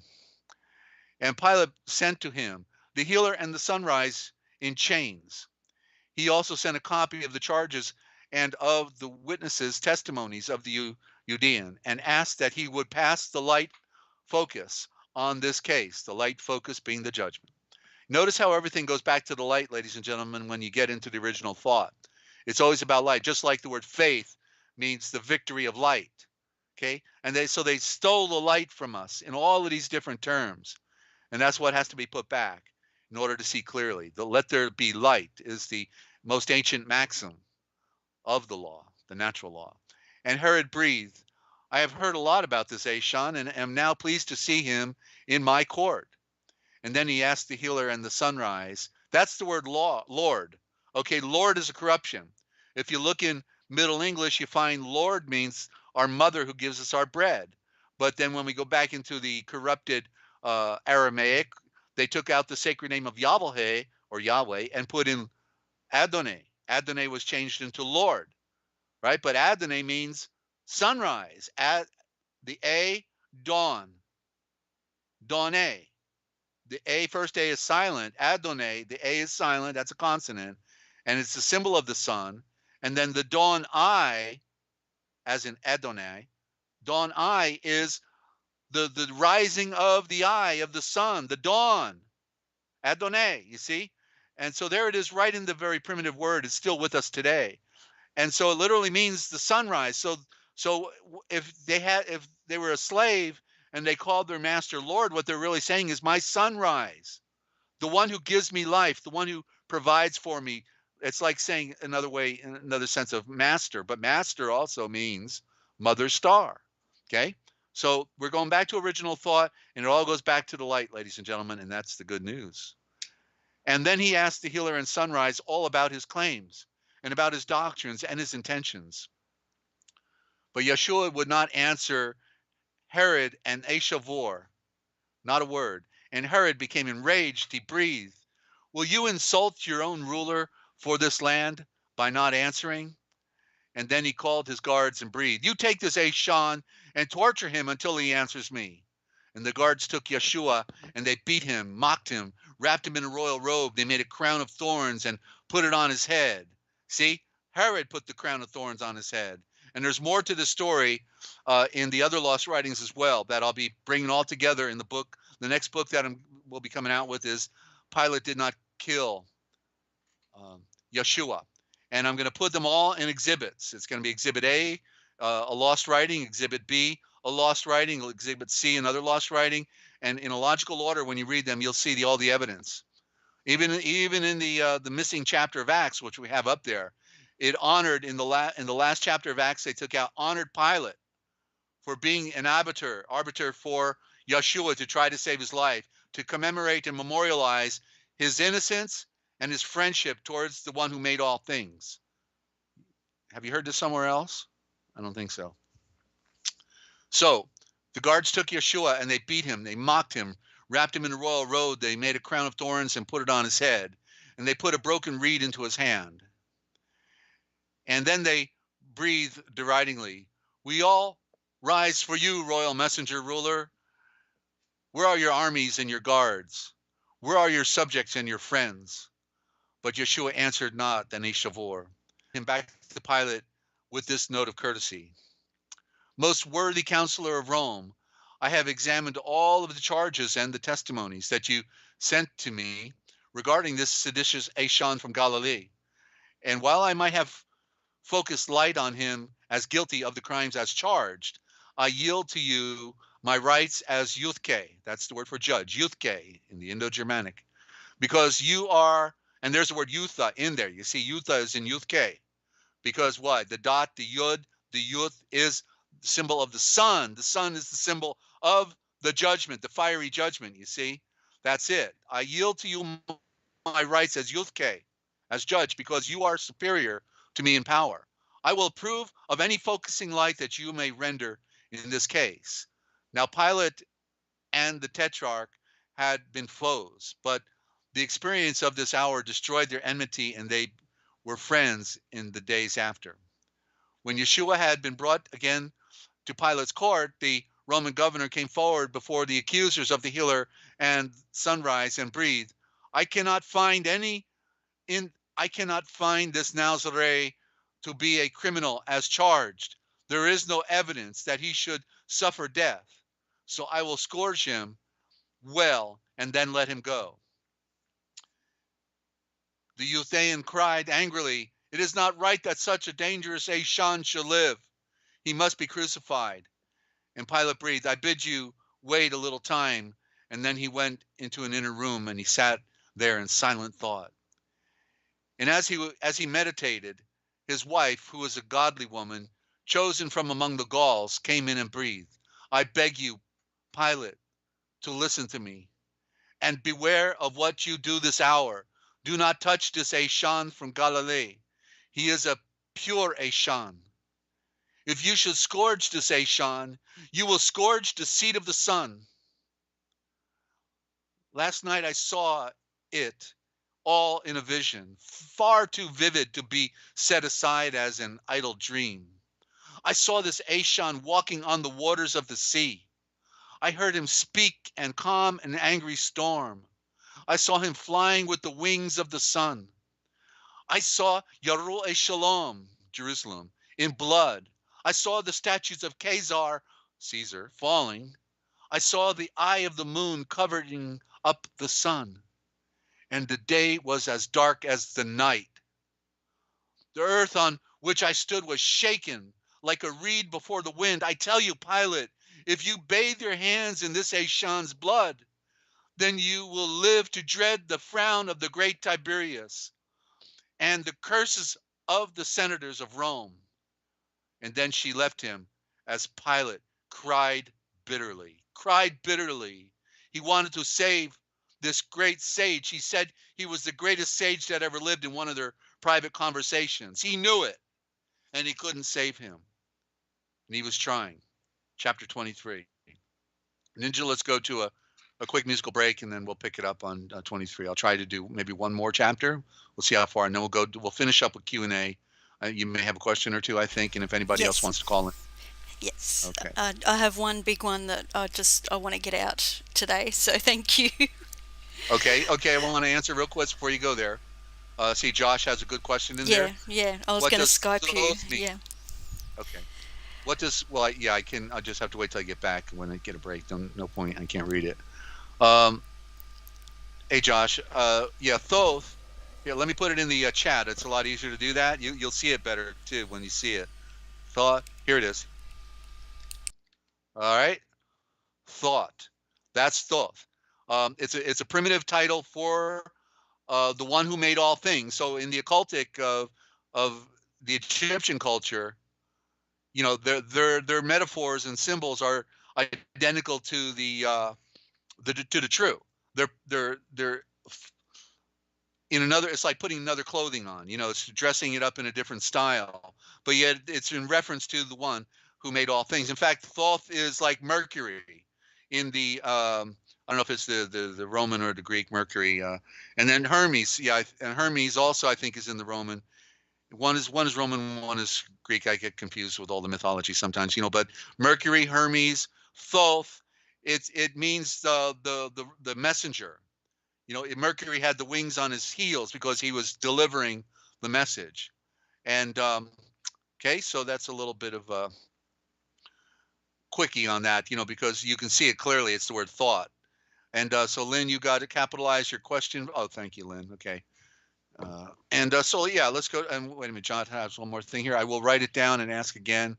And Pilate sent to him the healer and the sunrise in chains. He also sent a copy of the charges and of the witnesses' testimonies of the Judean, and asked that he would pass the light focus on this case, the light focus being the judgment. Notice how everything goes back to the light, ladies and gentlemen, when you get into the original thought. It's always about light, just like the word faith means the victory of light. Okay? And they stole the light from us in all of these different terms. And that's what has to be put back in order to see clearly. The let there be light is the most ancient maxim of the law, the natural law. And Herod breathed, I have heard a lot about this Ashan and am now pleased to see him in my court. And then he asked the healer and the sunrise. That's the word law, Lord. Okay, Lord is a corruption. If you look in Middle English, you find Lord means our mother who gives us our bread. But then when we go back into the corrupted Aramaic, they took out the sacred name of Yahweh or Yahweh and put in Adonai. Adonai was changed into Lord, right? But Adonai means sunrise. The A, dawn. Dawnay. The A, first A is silent. Adonai, the A is silent. That's a consonant. And it's the symbol of the sun. And then the dawn I, as in Adonai, dawn I is the rising of the eye of the sun, the dawn. Adonai, you see? And so there it is right in the very primitive word. It's still with us today. And so it literally means the sunrise. So if they were a slave and they called their master Lord, what they're really saying is my sunrise, the one who gives me life, the one who provides for me. It's like saying another way, in another sense of master, but master also means mother star. Okay. So we're going back to original thought, and it all goes back to the light, ladies and gentlemen, and that's the good news. And then he asked the healer and sunrise all about his claims and about his doctrines and his intentions. But Yahshuah would not answer Herod and Ashavor, not a word. And Herod became enraged. He breathed, "Will you insult your own ruler for this land by not answering?" And then he called his guards and breathed, "You take this Ashan and torture him until he answers me." And the guards took Yahshuah and they beat him, mocked him, wrapped him in a royal robe. They made a crown of thorns and put it on his head. See, Herod put the crown of thorns on his head. And there's more to the story in the other lost writings as well that I'll be bringing all together in the book. The next book that will be coming out with is Pilate Did Not Kill Yahshuah. And I'm going to put them all in exhibits. It's going to be Exhibit A, a lost writing, Exhibit B, a lost writing, Exhibit C, another lost writing. And in a logical order, when you read them, you'll see all the evidence. Even in the missing chapter of Acts, which we have up there, it honored in the last chapter of Acts, they took out honored Pilate for being an arbiter for Yahshuah to try to save his life, to commemorate and memorialize his innocence and his friendship towards the one who made all things. Have you heard this somewhere else? I don't think so. So the guards took Yahshuah and they beat him, they mocked him, wrapped him in a royal robe, they made a crown of thorns and put it on his head, and they put a broken reed into his hand. And then they breathed deridingly, "We all rise for you, royal messenger ruler. Where are your armies and your guards? Where are your subjects and your friends?" But Yahshuah answered not, then he shavor him back to Pilate with this note of courtesy: "Most worthy counselor of Rome, I have examined all of the charges and the testimonies that you sent to me regarding this seditious Ashan from Galilee. And while I might have focused light on him as guilty of the crimes as charged, I yield to you my rights as YoChelleG." That's the word for judge, YoChelleG in the Indo-Germanic. Because you are, and there's the word Yutha in there. You see, Yutha is in YoChelleG. Because what? The dot, the yud, the yuth is the symbol of the sun. The sun is the symbol of the judgment, the fiery judgment, you see? That's it. I yield to you my rights as YoChelleG, as judge, because you are superior to me in power. I will approve of any focusing light that you may render in this case. Now, Pilate and the Tetrarch had been foes, but the experience of this hour destroyed their enmity, and they were friends in the days after. When Yahshuah had been brought again to Pilate's court, the Roman governor came forward before the accusers of the healer and sunrise and breathed, I cannot find this Nazarene to be a criminal as charged. There is no evidence that he should suffer death. So I will scourge him well and then let him go." The Yuthaean cried angrily, "It is not right that such a dangerous Ashan should live. He must be crucified." And Pilate breathed, "I bid you wait a little time." And then he went into an inner room and he sat there in silent thought. And as he meditated, his wife, who was a godly woman, chosen from among the Gauls, came in and breathed, "I beg you, Pilate, to listen to me, and beware of what you do this hour. Do not touch this Ashan from Galilee. He is a pure Ashan. If you should scourge this Ashan, you will scourge the seed of the sun." Last night I saw it all in a vision, far too vivid to be set aside as an idle dream. I saw this Ashan walking on the waters of the sea. I heard him speak and calm an angry storm. I saw him flying with the wings of the sun. I saw Yerusalem, Jerusalem, in blood. I saw the statues of Caesar, falling. I saw the eye of the moon covering up the sun. And the day was as dark as the night. The earth on which I stood was shaken like a reed before the wind. I tell you, Pilate, if you bathe your hands in this Ashan's blood, then you will live to dread the frown of the great Tiberius and the curses of the senators of Rome. And then she left him as Pilate cried bitterly. He wanted to save this great sage. He said he was the greatest sage that ever lived in one of their private conversations. He knew it, and he couldn't save him. And he was trying. Chapter 23. Ninja, let's go to a a quick musical break, and then we'll pick it up on 23. I'll try to do maybe one more chapter. We'll see how far, and then we'll finish up with Q&A. You may have a question or two, I think, and if anybody else wants to call in. Yes. Okay. I have one big one that I want to get out today, so thank you. Okay. I want to answer real quick before you go there. See, Josh has a good question in there. Yeah. I was going to Skype you. Yeah. Okay. What does? Well, I can. I'll just have to wait till I get back when I get a break. No point. I can't read it. Hey, Josh. Thoth. Here, let me put it in the chat. It's a lot easier to do that. You'll see it better too when you see it. Thought. Here it is. All right. Thought. That's Thoth. It's a primitive title for the one who made all things. So in the occultic of the Egyptian culture, their metaphors and symbols are identical to the true. They're in another. It's like putting another clothing on. It's dressing it up in a different style, but yet it's in reference to the one who made all things. In fact, Thoth is like Mercury in the I don't know if it's the Roman or the Greek Mercury, and then Hermes. And Hermes also I think is in the Roman. One is Roman, one is Greek. I get confused with all the mythology sometimes, but Mercury, Hermes, Thoth, it means the messenger. Mercury had the wings on his heels because he was delivering the message. And okay, so that's a little bit of a quickie on that, because you can see it clearly. It's the word thought. And so Lynn, you got to capitalize your question. Oh, thank you, Lynn. Okay. So let's go. And wait a minute, John has one more thing here. I will write it down and ask again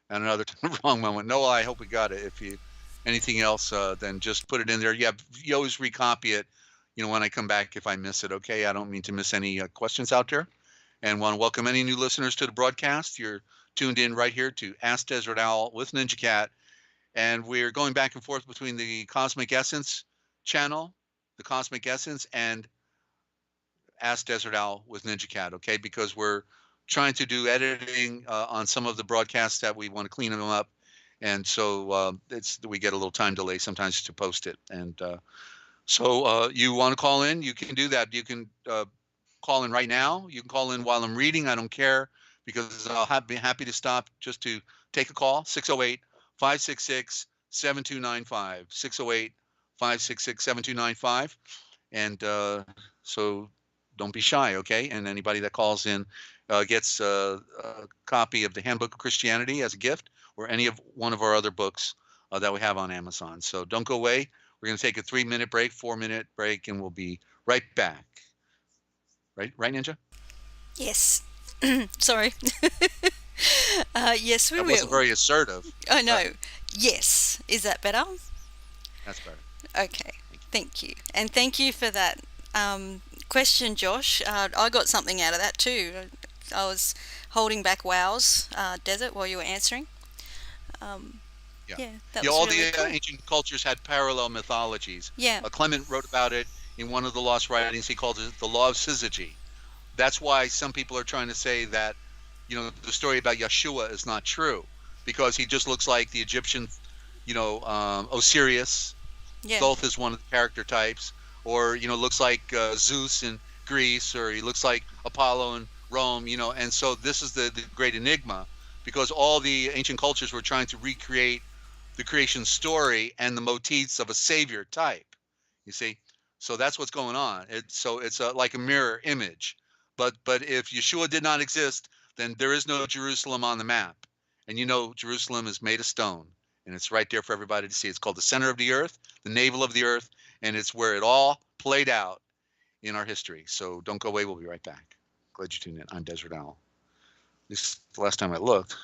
at another wrong moment. Noah, I hope we got it. If you anything else, then just put it in there. Yeah, you always recopy it. When I come back, if I miss it. Okay, I don't mean to miss any questions out there. And want to welcome any new listeners to the broadcast. You're tuned in right here to Ask Dezert-Owl with NinjaCat, and we're going back and forth between the Cosmic Essence channel, the Cosmic Essence, and Ask Dezert-Owl with NinjaCat, okay? Because we're trying to do editing on some of the broadcasts that we want to clean them up, and so we get a little time delay sometimes to post it. And so you want to call in, you can do that. You can call in right now. You can call in while I'm reading. I don't care, because I'll be happy to stop just to take a call. 608-566-7295. 608-566-7295. And so don't be shy, okay? And anybody that calls in gets a copy of the Handbook of Christianity as a gift, or any of one of our other books that we have on Amazon. So don't go away. We're going to take a 3-minute break, 4-minute break, and we'll be right back. Right, Ninja? Yes. Sorry. Yes, we will. That wasn't very assertive. I know. Yes. Is that better? That's better. Okay. Thank you. And thank you for that question, Josh. I got something out of that too. I was holding back wows, Desert, while you were answering. That was all really the cool. ancient cultures had parallel mythologies. Yeah. Clement wrote about it in one of the lost writings. He called it the law of syzygy. That's why some people are trying to say that, the story about Yahshuah is not true, because he just looks like the Egyptian, Osiris. Yeah. Thoth is one of the character types, or looks like Zeus in Greece, or he looks like Apollo in Rome. And so this is the great enigma, because all the ancient cultures were trying to recreate the creation story and the motifs of a savior type. You see, so that's what's going on. It's like a mirror image. But if Yahshuah did not exist, then there is no Jerusalem on the map. And Jerusalem is made of stone, and it's right there for everybody to see. It's called the center of the earth, the navel of the earth, and it's where it all played out in our history. So don't go away. We'll be right back. Glad you tuned in. I'm Dezert-Owl. This is the last time I looked.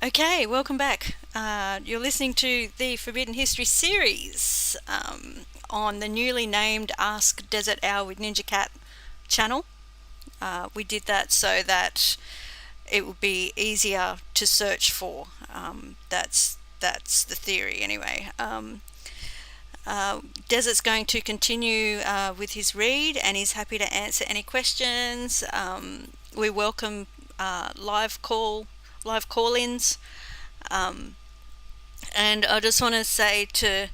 Okay, welcome back. You're listening to the Forbidden History series on the newly named Ask Dezert-Owl with NinjaCat channel. We did that so that it would be easier to search for. That's the theory anyway. Desert's going to continue with his read, and he's happy to answer any questions. We welcome live call-ins. And I just want to say to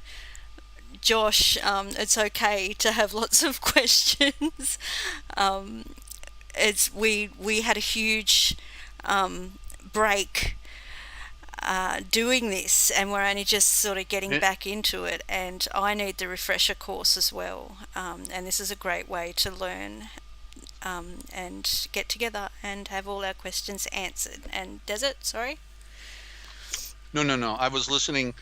Josh, it's okay to have lots of questions. We had a huge break doing this, and we're only just sort of getting back into it, and I need the refresher course as well. And this is a great way to learn and get together and have all our questions answered. And Desert, sorry? No. I was listening.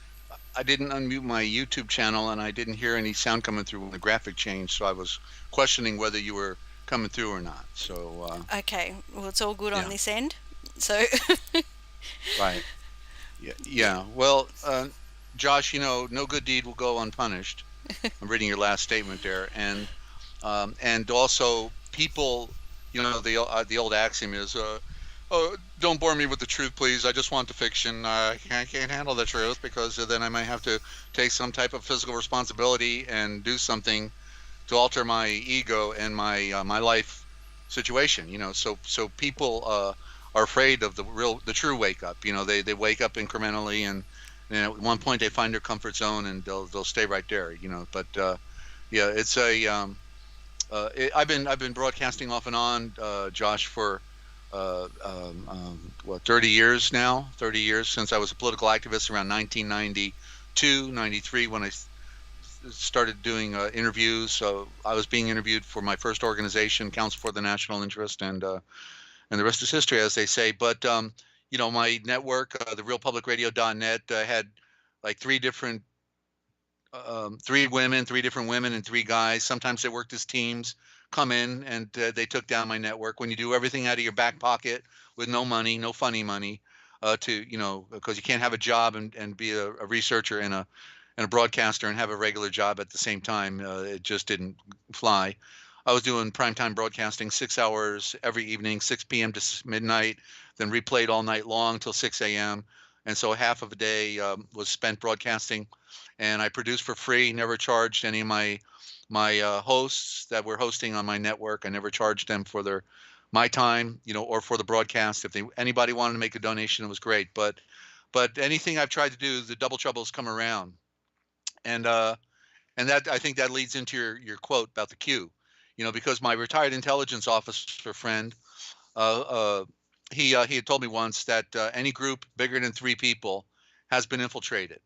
I didn't unmute my YouTube channel, and I didn't hear any sound coming through when the graphic changed, so I was questioning whether you were coming through or not. So okay, well, it's all good on this end. So right. Yeah. Well, Josh, no good deed will go unpunished. I'm reading your last statement there, and also people, the old axiom is, oh, don't bore me with the truth, please. I just want the fiction. I can't handle the truth because then I might have to take some type of physical responsibility and do something to alter my ego and my life situation. So people are afraid of the true wake up. They wake up incrementally, and at one point they find their comfort zone, and they'll stay right there. But it's I've been broadcasting off and on, Josh, for 30 years now. 30 years since I was a political activist around 1992, 93 when I started doing interviews. So I was being interviewed for my first organization, Council for the National Interest, and the rest is history, as they say. But my network, the realpublicradio.net, had like three different women and three guys. Sometimes they worked as teams, come in, and they took down my network. When you do everything out of your back pocket with no money, no funny money, because you can't have a job and be a researcher and a broadcaster and have a regular job at the same time, it just didn't fly. I was doing primetime broadcasting 6 hours every evening, 6 p.m. to midnight, then replayed all night long till 6 a.m. And so half of a day was spent broadcasting, and I produced for free, never charged any of my hosts that were hosting on my network. I never charged them for my time, or for the broadcast. If anybody wanted to make a donation, it was great. But anything I've tried to do, the double troubles come around. And that, I think that leads into your quote about the Q. Because my retired intelligence officer friend, he had told me once that any group bigger than 3 people has been infiltrated.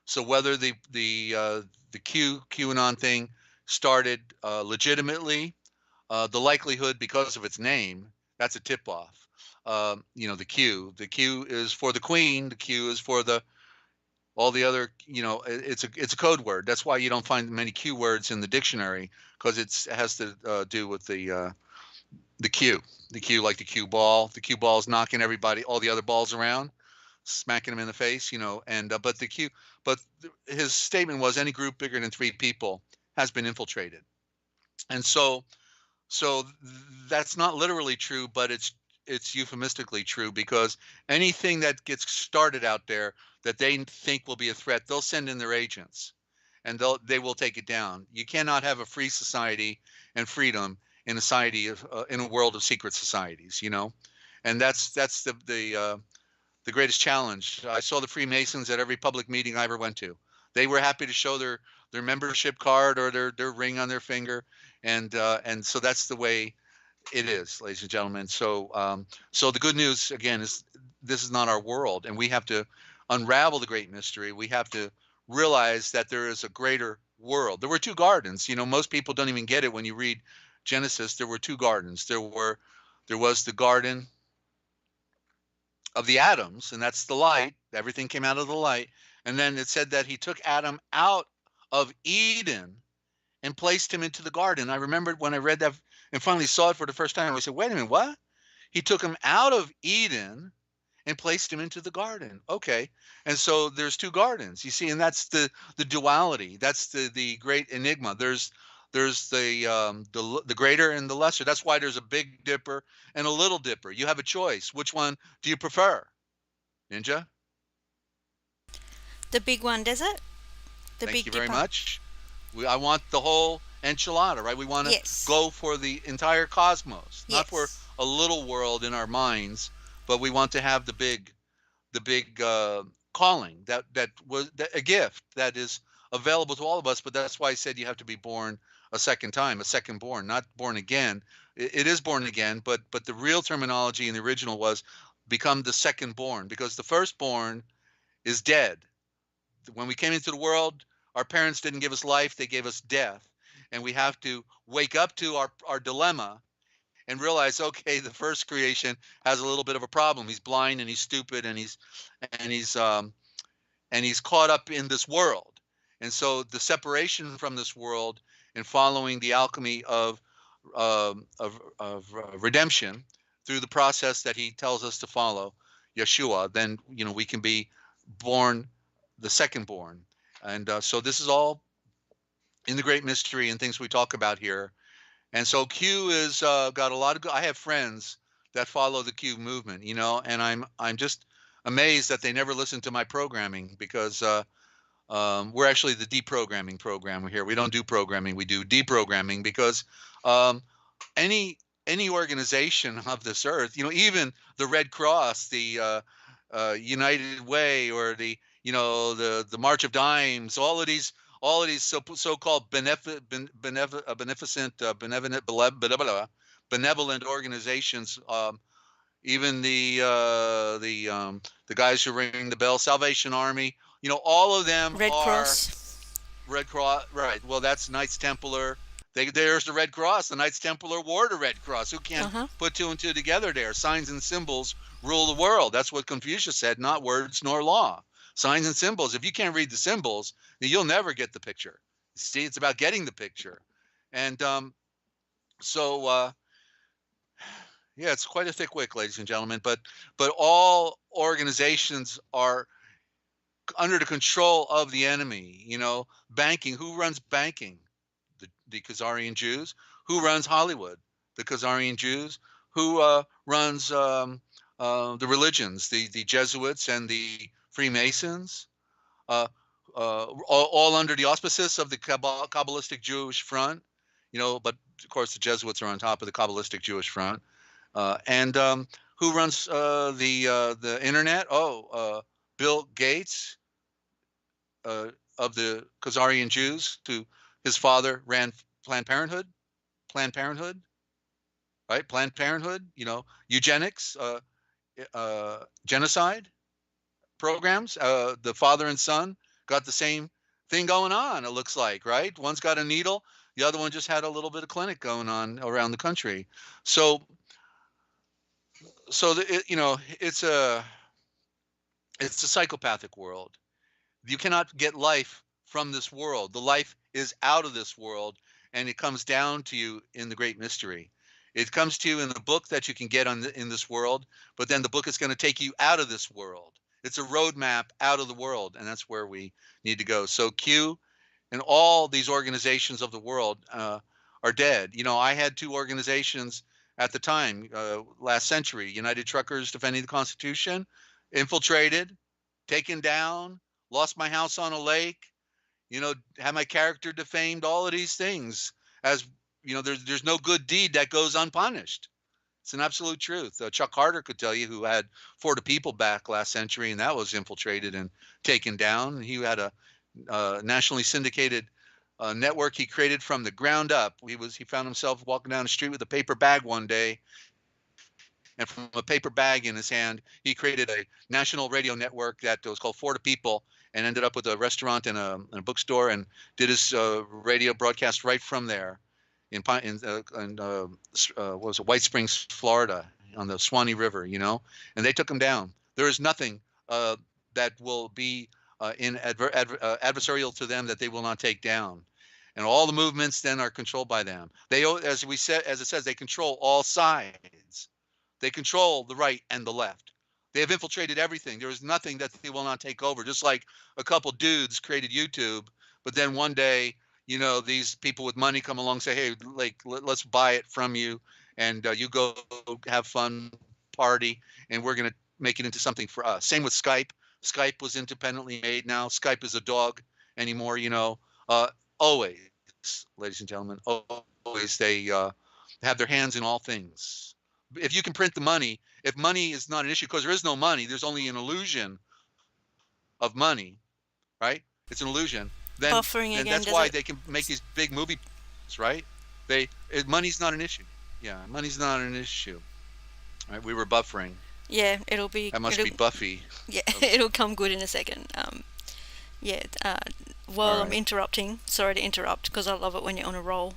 So whether the QAnon thing started legitimately, the likelihood, because of its name, that's a tip-off. The Q is for the Queen. The Q is for all the other, it's a code word. That's why you don't find many Q words in the dictionary, because it has to do with the Q. The Q, like the cue ball. The cue ball is knocking all the other balls around, smacking them in the face, but his statement was any group bigger than 3 people has been infiltrated. And so that's not literally true, but it's euphemistically true, because anything that gets started out there that they think will be a threat, they'll send in their agents, and they will take it down. You cannot have a free society and freedom in a society in a world of secret societies, and that's the greatest challenge. I saw the Freemasons at every public meeting I ever went to. They were happy to show their membership card or their ring on their finger, and so that's the way it is, ladies and gentlemen. So the good news again is this is not our world, and we have to unravel the great mystery. We have to realize that there is a greater world. There were 2 gardens. Most people don't even get it when you read Genesis. There were 2 gardens. There was the garden of the atoms, and that's the light. Everything came out of the light. And then it said that he took Adam out of Eden and placed him into the garden. I remembered when I read that and finally saw it for the first time, I said, wait a minute, what? He took him out of Eden and placed him into the garden. Okay. And so there's two gardens, you see, and that's the duality. That's the great enigma. There's the greater and the lesser. That's why there's a Big Dipper and a Little Dipper. You have a choice. Which one do you prefer, Ninja? The big one, Desert. The Thank Big you very Dipper. much. I want the whole enchilada, right? We want to Yes. go for the entire cosmos, not for Yes. a little world in our minds, but we want to have the big calling that was a gift that is available to all of us. But that's why I said you have to be born a second time, a second born, not born again. It is born again, but the real terminology in the original was become the second born, because the firstborn is dead. When we came into the world, our parents didn't give us life, they gave us death. And we have to wake up to our dilemma and realize, okay, the first creation has a little bit of a problem. He's blind and he's stupid and and he's he's caught up in this world. And so the separation from this world and following the alchemy of redemption through the process that he tells us to follow, Yahshuah, then we can be born the second born. And so this is all in the great mystery and things we talk about here. And so Q is got a lot of I have friends that follow the Q movement, and I'm just amazed that they never listen to my programming, because we're actually the deprogramming program here. We don't do programming, we do deprogramming, because um, any organization of this earth, even the Red Cross, the United Way, or the the March of Dimes, all of these so-called benevolent organizations, even the guys who ring the bell, Salvation Army, all of them Red are Cross. Red Cross, right? Well, that's Knights Templar. There's the Red Cross. The Knights Templar wore the Red Cross. Who can't put two and two together there? Signs and symbols rule the world. That's what Confucius said, not words nor law. Signs and symbols. If you can't read the symbols, then you'll never get the picture. See, it's about getting the picture. And so yeah, it's quite a thick wick, ladies and gentlemen. But all organizations are under the control of the enemy. Banking. Who runs banking? The Khazarian Jews. Who runs Hollywood? The Khazarian Jews. Who runs the religions? The Jesuits and the Freemasons. All under the auspices of the Kabbalistic Jewish Front. But of course the Jesuits are on top of the Kabbalistic Jewish Front. And who runs the internet? Bill Gates, of the Khazarian Jews, his father ran Planned Parenthood, right? Planned Parenthood, eugenics, genocide programs. The father and son got the same thing going on, it looks like, right? One's got a needle, the other one just had a little bit of clinic going on around the country. So it's a psychopathic world. You cannot get life from this world. The life is out of this world, and it comes down to you in the great mystery. It comes to you in the book that you can get in this world, but then the book is going to take you out of this world. It's a roadmap out of the world, and that's where we need to go. So Q and all these organizations of the world are dead. I had two organizations at the time, last century: United Truckers Defending the Constitution, infiltrated, taken down, lost my house on a lake, had my character defamed, all of these things. As there's no good deed that goes unpunished. It's an absolute truth. Chuck Carter could tell you, who had For the People back last century, and that was infiltrated and taken down. He had a nationally syndicated network he created from the ground up. He found himself walking down the street with a paper bag one day, and from a paper bag in his hand, he created a national radio network that was called For the People, and ended up with a restaurant and a bookstore, and did his radio broadcast right from there in what was it, White Springs, Florida, on the Swanee River, and they took him down. There is nothing that will be adversarial to them that they will not take down. And all the movements then are controlled by them. They, as it says, they control all sides. They control the right and the left. They have infiltrated everything. There is nothing that they will not take over. Just like a couple dudes created YouTube, but then one day, you know, these people with money come along and say, hey, like, let's buy it from you, and you go have fun, party, and we're going to make it into something for us. Same with Skype. Skype was independently made. Now Skype is a dog anymore, you know. Always, ladies and gentlemen, always they have their hands in all things. If you can print the money, if money is not an issue, because there is no money, there's only an illusion of money, right? It's an illusion. Then Buffering again, that's does why it? they can make these big movie, right? Money's not an issue. Yeah, money's not an issue. Right? We were buffering. Yeah, it'll be. That must be Buffy. Yeah, it'll come good in a second. Yeah. While I'm right. interrupting, sorry to interrupt because I love it when you're on a roll.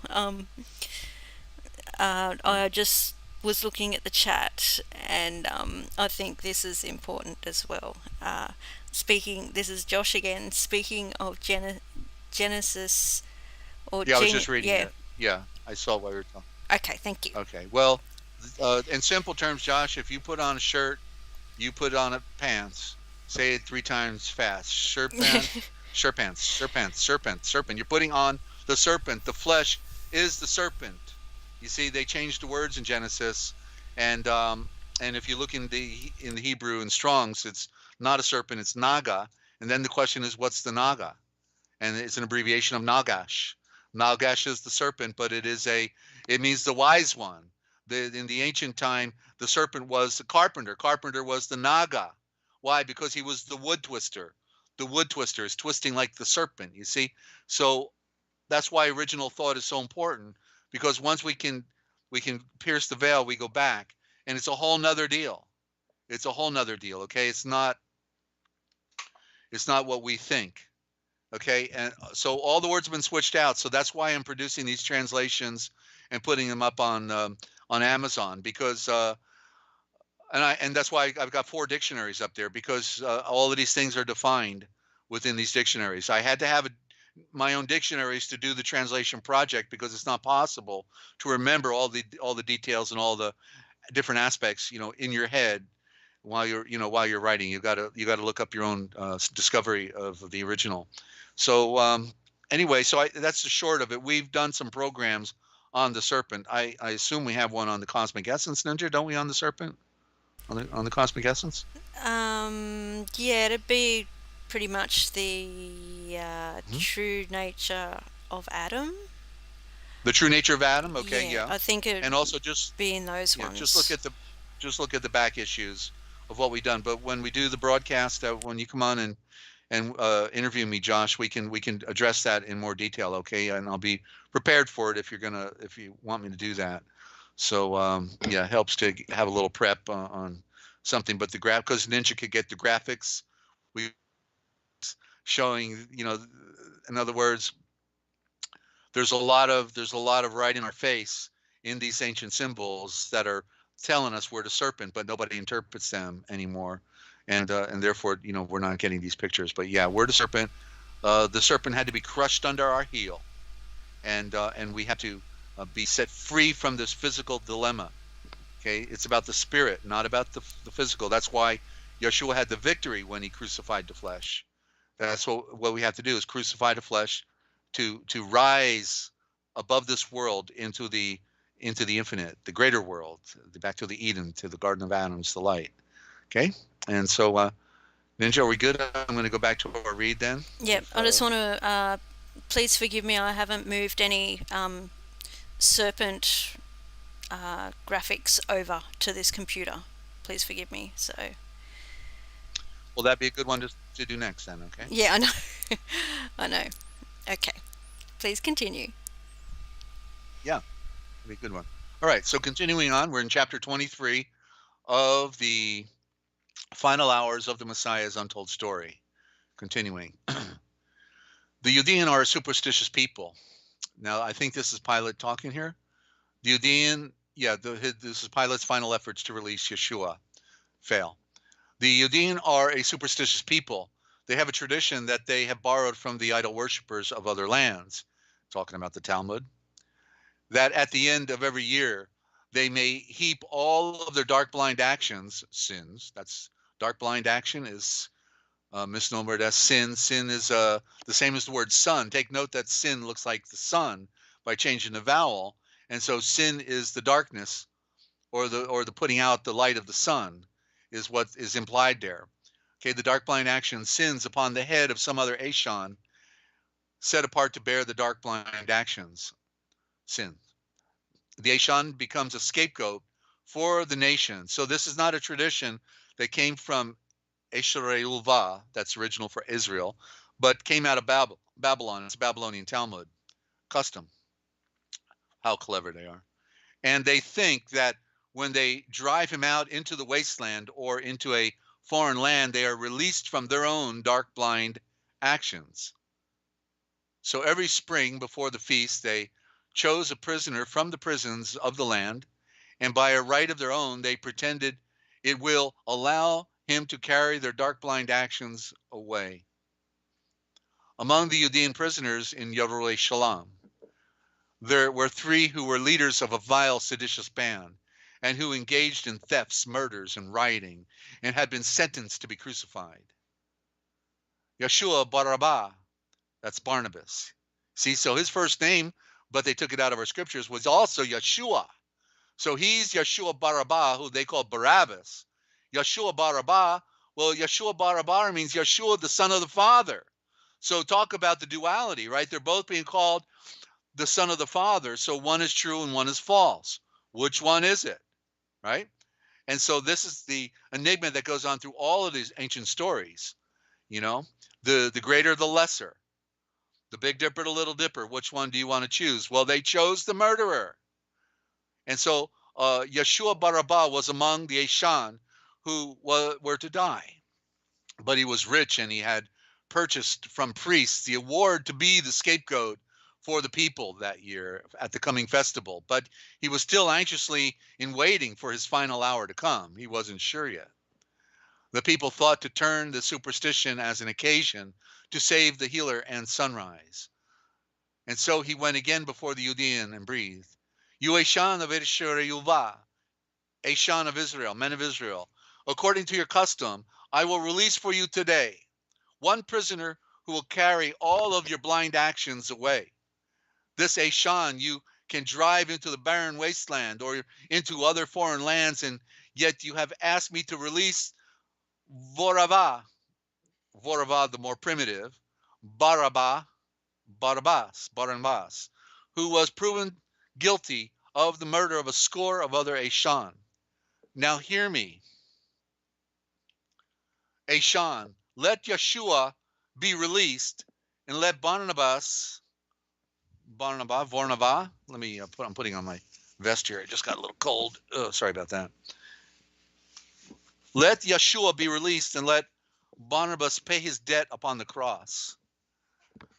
I just was looking at the chat, and I think this is important as well. This is Josh again. Speaking of Genesis, or Yeah, I was just reading yeah. it. Yeah, I saw what you were talking. Okay, thank you. Okay, well, in simple terms, Josh, if you put on a shirt, you put on a pants. Say it 3 times fast. Shirt pants, shirt pants, shirt pants, serpent, serpent. You're putting on the serpent. The flesh is the serpent. You see, they changed the words in Genesis, and if you look in the Hebrew in Strong's, it's not a serpent, it's Naga. And then the question is, what's the Naga? And it's an abbreviation of Nagash. Nagash is the serpent, but it means the wise one. In the ancient time, the serpent was the carpenter. Carpenter was the Naga. Why? Because he was the wood twister. The wood twister is twisting like the serpent, you see? So that's why original thought is so important, because once we can pierce the veil, we go back, and it's a whole nother deal. It's a whole nother deal, okay? It's not what we think. Okay, and so all the words have been switched out. So that's why I'm producing these translations and putting them up on Amazon, because and that's why I've got 4 dictionaries up there, because all of these things are defined within these dictionaries. I had to have my own dictionaries to do the translation project, because it's not possible to remember all the details and all the different aspects, you know, in your head while you're writing. You got to look up your own discovery of the original. So anyway, that's the short of it. We've done some programs on the serpent. I assume we have one on the cosmic essence, Ninja, don't we, on the serpent? On the cosmic essence? Yeah, it'd be pretty much the true nature of Adam. The true nature of Adam. Okay, yeah. I think it. And also just be in those ones. Just look at the back issues of what we've done. But when we do the broadcast, when you come on and interview me, Josh, we can address that in more detail. Okay, and I'll be prepared for it if you want me to do that. So yeah, it helps to have a little prep on something. But because Ninja could get the graphics, we showing, you know, in other words, there's a lot of right in our face in these ancient symbols that are telling us we're the serpent, but nobody interprets them anymore, and therefore, you know, we're not getting these pictures. But yeah, we're the serpent. The serpent had to be crushed under our heel, and we have to be set free from this physical dilemma. Okay, it's about the spirit, not about the physical. That's why Yahshuah had the victory when he crucified the flesh. That's what we have to do, is crucify the flesh to rise above this world into the infinite, the greater world, back to the Eden, to the Garden of Adam's, the light. Okay, and so Ninja, are we good? I'm going to go back to our read then. Yep. I just want to please forgive me. I haven't moved any serpent graphics over to this computer. Please forgive me. So. Will that be a good one to do next then? Okay. Yeah, I know. I know. Okay. Please continue. Yeah, it'll be a good one. All right. So continuing on, we're in chapter 23 of the final hours of the Messiah's untold story. Continuing. The Judean are a superstitious people. Now, I think this is Pilate talking here. The Judean, this is Pilate's final efforts to release Yahshuah fail. The Judean are a superstitious people. They have a tradition that they have borrowed from the idol worshippers of other lands, talking about the Talmud, that at the end of every year, they may heap all of their dark blind actions, sins, that's Dark blind action is misnomered as sin. Sin is the same as the word sun. Take note that sin looks like the sun by changing the vowel. And so sin is the darkness, or the putting out the light of the sun is what is implied there. Okay, the dark blind action sins upon the head of some other Ashon, set apart to bear the dark blind actions, sin. The Ashon becomes a scapegoat for the nation. So this is not a tradition that came from Eshereulva, that's original for Israel, but came out of Babylon. It's a Babylonian Talmud custom. How clever they are. And they think that when they drive him out into the wasteland or into a foreign land, they are released from their own dark blind actions. So every spring before the feast, they chose a prisoner from the prisons of the land, and by a right of their own, they pretended it will allow him to carry their dark blind actions away. Among the Judean prisoners in YoChelleG, there were 3 who were leaders of a vile seditious band, and who engaged in thefts, murders, and rioting, and had been sentenced to be crucified. Yahshuah Barabba, that's Barnabas. See, so his first name, but they took it out of our scriptures, was also Yahshuah. So he's Yahshuah Barabba, who they call Barabbas. Yahshuah Barabba, well, Yahshuah Barabba means Yahshuah, the son of the Father. So talk about the duality, right? They're both being called the son of the Father. So one is true and one is false. Which one is it, right? And so this is the enigma that goes on through all of these ancient stories. You know, the greater, the lesser. The Big Dipper, the Little Dipper, which one do you want to choose? Well, they chose the murderer. And so Yahshuah Barabba was among the Ashon who were to die. But he was rich, and he had purchased from priests the award to be the scapegoat for the people that year at the coming festival. But he was still anxiously in waiting for his final hour to come. He wasn't sure yet. The people thought to turn the superstition as an occasion to save the healer and sunrise. And so he went again before the Judean and breathed, "You Ashon of Eshereulva, Ashon of Israel, men of Israel, according to your custom, I will release for you today one prisoner who will carry all of your blind actions away. This Ashon you can drive into the barren wasteland or into other foreign lands, and yet you have asked me to release Barabba, the more primitive, Barabas, who was proven guilty of the murder of a score of other Ashon. Now hear me. Ashon, let Yahshuah be released, and let Barnabas, let me I'm putting on my vest here. I just got a little cold. Oh, sorry about that. Let Yahshuah be released, and let Barnabas pay his debt upon the cross.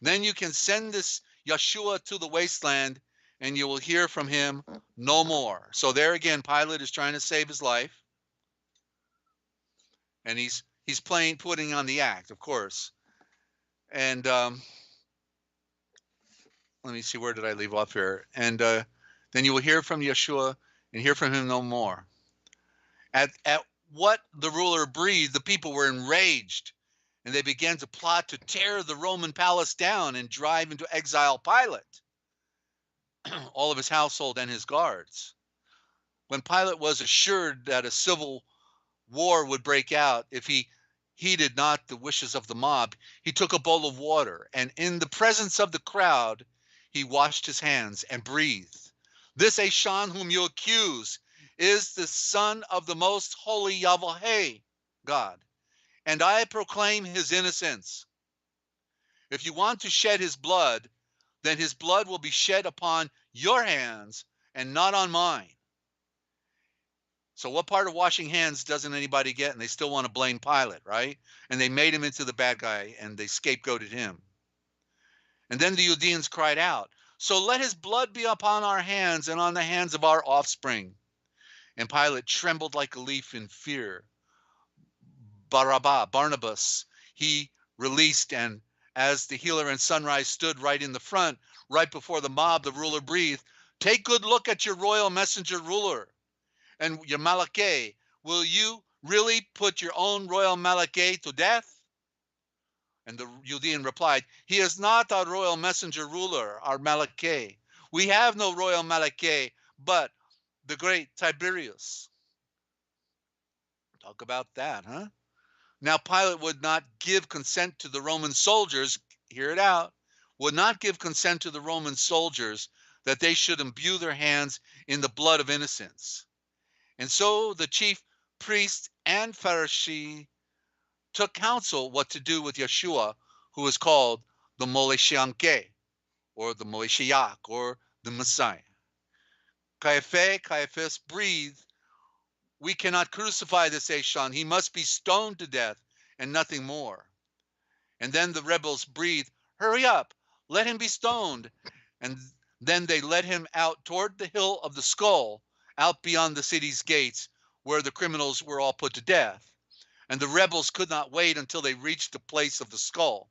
Then you can send this Yahshuah to the wasteland, and you will hear from him no more." So there again, Pilate is trying to save his life, and he's putting on the act, of course. And let me see, where did I leave off here? And then you will hear from Yahshuah and hear from him no more. At what the ruler breathed, the people were enraged, and they began to plot to tear the Roman palace down and drive into exile Pilate, all of his household and his guards. When Pilate was assured that a civil war would break out if he heeded not the wishes of the mob, he took a bowl of water, and in the presence of the crowd, he washed his hands and breathed, "This Ashon whom you accuse is the son of the most holy Yahweh, God, and I proclaim his innocence. If you want to shed his blood, then his blood will be shed upon your hands and not on mine." So what part of washing hands doesn't anybody get? And they still want to blame Pilate, right? And they made him into the bad guy, and they scapegoated him. And then the Judeans cried out, "So let his blood be upon our hands and on the hands of our offspring." And Pilate trembled like a leaf in fear. Barnabas, he released, and as the healer and sunrise stood right in the front, right before the mob, the ruler breathed, "Take good look at your royal messenger ruler. And your Malakeh, will you really put your own royal Malakeh to death? And the Judean replied, he is not our royal messenger ruler, our Malakeh. We have no royal Malakeh, but the great Tiberius. Talk about that, huh? Now Pilate would not give consent to the Roman soldiers, hear it out, would not give consent to the Roman soldiers that they should imbue their hands in the blood of innocents. And so the chief priest and Pharisee took counsel what to do with Yahshuah, who is called the Moleshianke, or the Moleshiach, or the Messiah. Caiaphas breathed, we cannot crucify this Eshan. He must be stoned to death and nothing more. And then the rebels breathed, hurry up, let him be stoned. And then they led him out toward the hill of the skull, out beyond the city's gates, where the criminals were all put to death. And the rebels could not wait until they reached the place of the skull.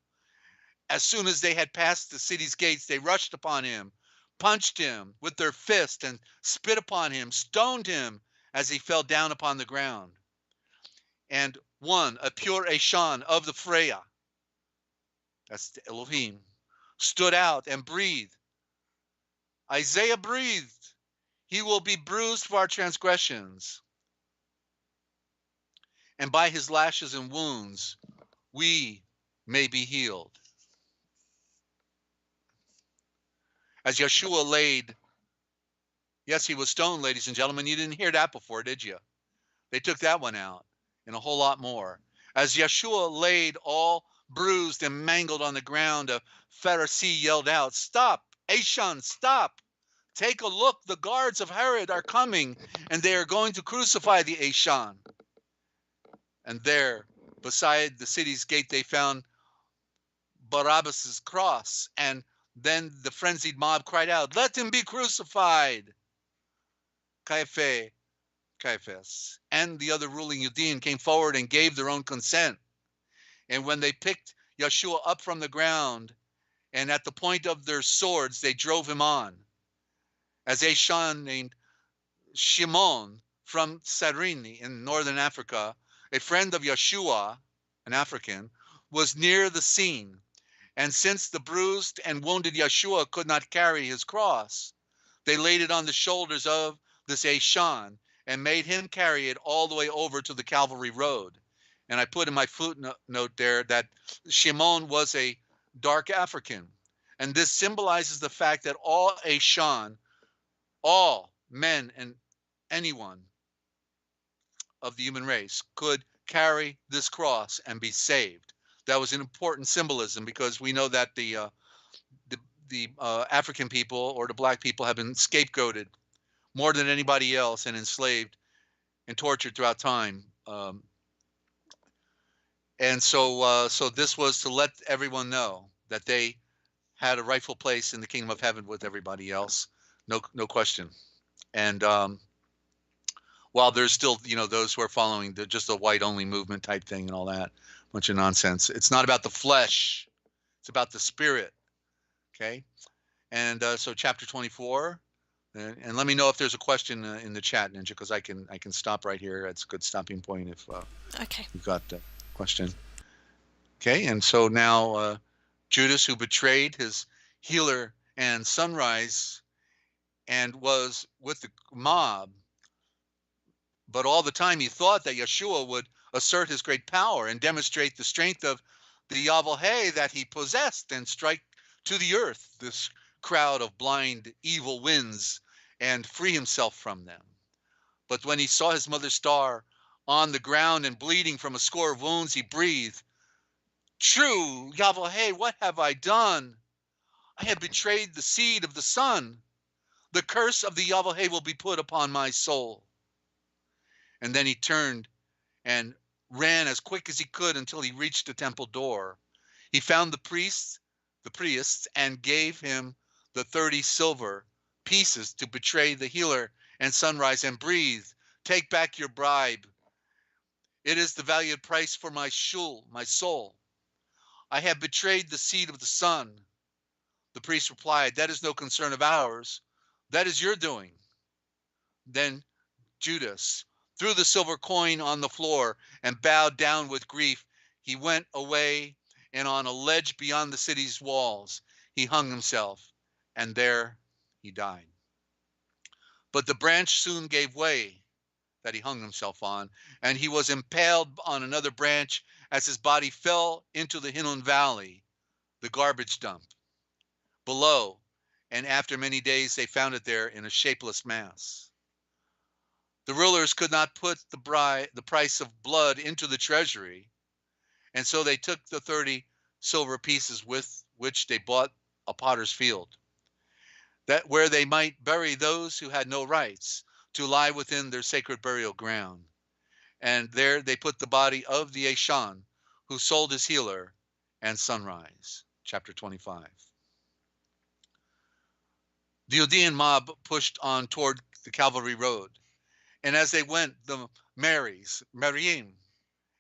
As soon as they had passed the city's gates, they rushed upon him, punched him with their fist, and spit upon him, stoned him as he fell down upon the ground. And one, a pure Eshan of the Freya, that's the Elohim, stood out and breathed. Isaiah breathed, he will be bruised for our transgressions, and by his lashes and wounds we may be healed. As Yahshuah laid, yes, he was stoned, ladies and gentlemen. You didn't hear that before, did you? They took that one out, and a whole lot more. As Yahshuah laid all bruised and mangled on the ground, a Pharisee yelled out, stop, Eshan, stop. Take a look, the guards of Herod are coming, and they are going to crucify the Eshan. And there, beside the city's gate, they found Barabbas' cross, and then the frenzied mob cried out, let him be crucified. Caiaphas and the other ruling Judean came forward and gave their own consent. And when they picked Yahshuah up from the ground, and at the point of their swords, they drove him on. As a Eshan named Shimon from Cyrene in northern Africa, a friend of Yahshuah, an African, was near the scene. And since the bruised and wounded Yahshuah could not carry his cross, they laid it on the shoulders of this Eshan and made him carry it all the way over to the Calvary Road. And I put in my footnote there that Shimon was a dark African. And this symbolizes the fact that all Eshan, all men and anyone of the human race could carry this cross and be saved. That was an important symbolism because we know that the African people or the black people have been scapegoated more than anybody else and enslaved and tortured throughout time. And so this was to let everyone know that they had a rightful place in the kingdom of heaven with everybody else. No question. And while there's still, those who are following just the white only movement type thing and all that, bunch of nonsense. It's not about the flesh. It's about the spirit. Okay. And so chapter 24, and let me know if there's a question in the chat, Ninja, because I can stop right here. That's a good stopping point if okay, you've got a question. Okay. And so now Judas, who betrayed his healer and sunrise and was with the mob, but all the time he thought that Yahshuah would assert his great power and demonstrate the strength of the YoChelleG that he possessed and strike to the earth this crowd of blind evil winds and free himself from them. But when he saw his mother star on the ground and bleeding from a score of wounds, he breathed, true, YoChelleG, what have I done? I have betrayed the seed of the sun. The curse of the YoChelleG will be put upon my soul. And then he turned and ran as quick as he could until he reached the temple door. He found the priests, and gave him the 30 silver pieces to betray the healer and sunrise, and breathed, take back your bribe. It is the valued price for my shul, my soul. I have betrayed the seed of the sun. The priest replied, that is no concern of ours. That is your doing. Then Judas, threw the silver coin on the floor, and bowed down with grief. He went away, and on a ledge beyond the city's walls, he hung himself, and there he died. But the branch soon gave way that he hung himself on, and he was impaled on another branch as his body fell into the Hinnon Valley, the garbage dump, below, and after many days they found it there in a shapeless mass. The rulers could not put the price of blood into the treasury, and so they took the 30 silver pieces with which they bought a potter's field, that where they might bury those who had no rights to lie within their sacred burial ground. And there they put the body of the Eshan, who sold his healer, and sunrise. Chapter 25. The Judean mob pushed on toward the cavalry road, and as they went, the Marim,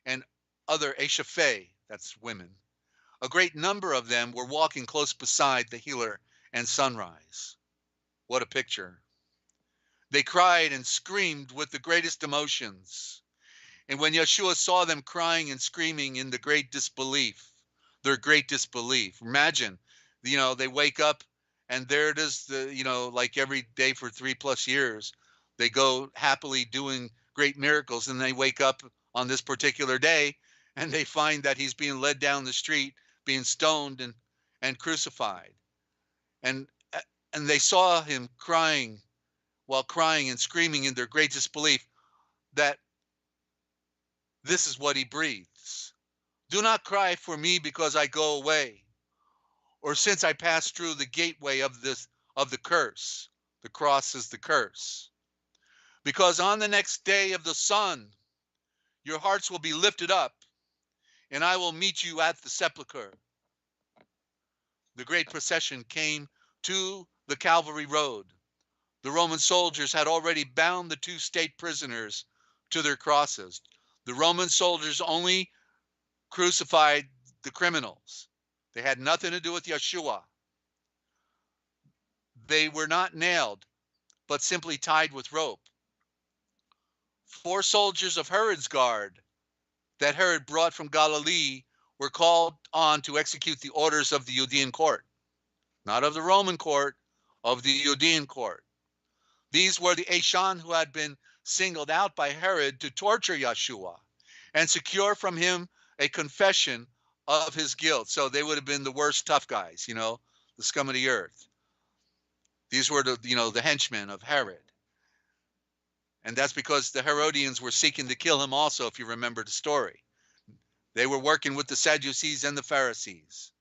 and other Eshafeh, that's women, a great number of them were walking close beside the healer and sunrise. What a picture. They cried and screamed with the greatest emotions. And when Yahshuah saw them crying and screaming in their great disbelief, imagine, they wake up and there it is, like every day for 3+ years, they go happily doing great miracles, and they wake up on this particular day and they find that he's being led down the street, being stoned and crucified. And they saw him crying and screaming in their great disbelief that this is what he breathes. Do not cry for me because I go away, or since I pass through the gateway of the curse. The cross is the curse. Because on the next day of the sun, your hearts will be lifted up, and I will meet you at the sepulchre. The great procession came to the Calvary Road. The Roman soldiers had already bound the 2 state prisoners to their crosses. The Roman soldiers only crucified the criminals. They had nothing to do with Yahshuah. They were not nailed, but simply tied with rope. 4 soldiers of Herod's guard that Herod brought from Galilee were called on to execute the orders of the Judean court, not of the Roman court, of the Judean court. These were the Eshan who had been singled out by Herod to torture Yahshuah and secure from him a confession of his guilt. So they would have been the worst tough guys, the scum of the earth. These were the henchmen of Herod. And that's because the Herodians were seeking to kill him also, if you remember the story. They were working with the Sadducees and the Pharisees.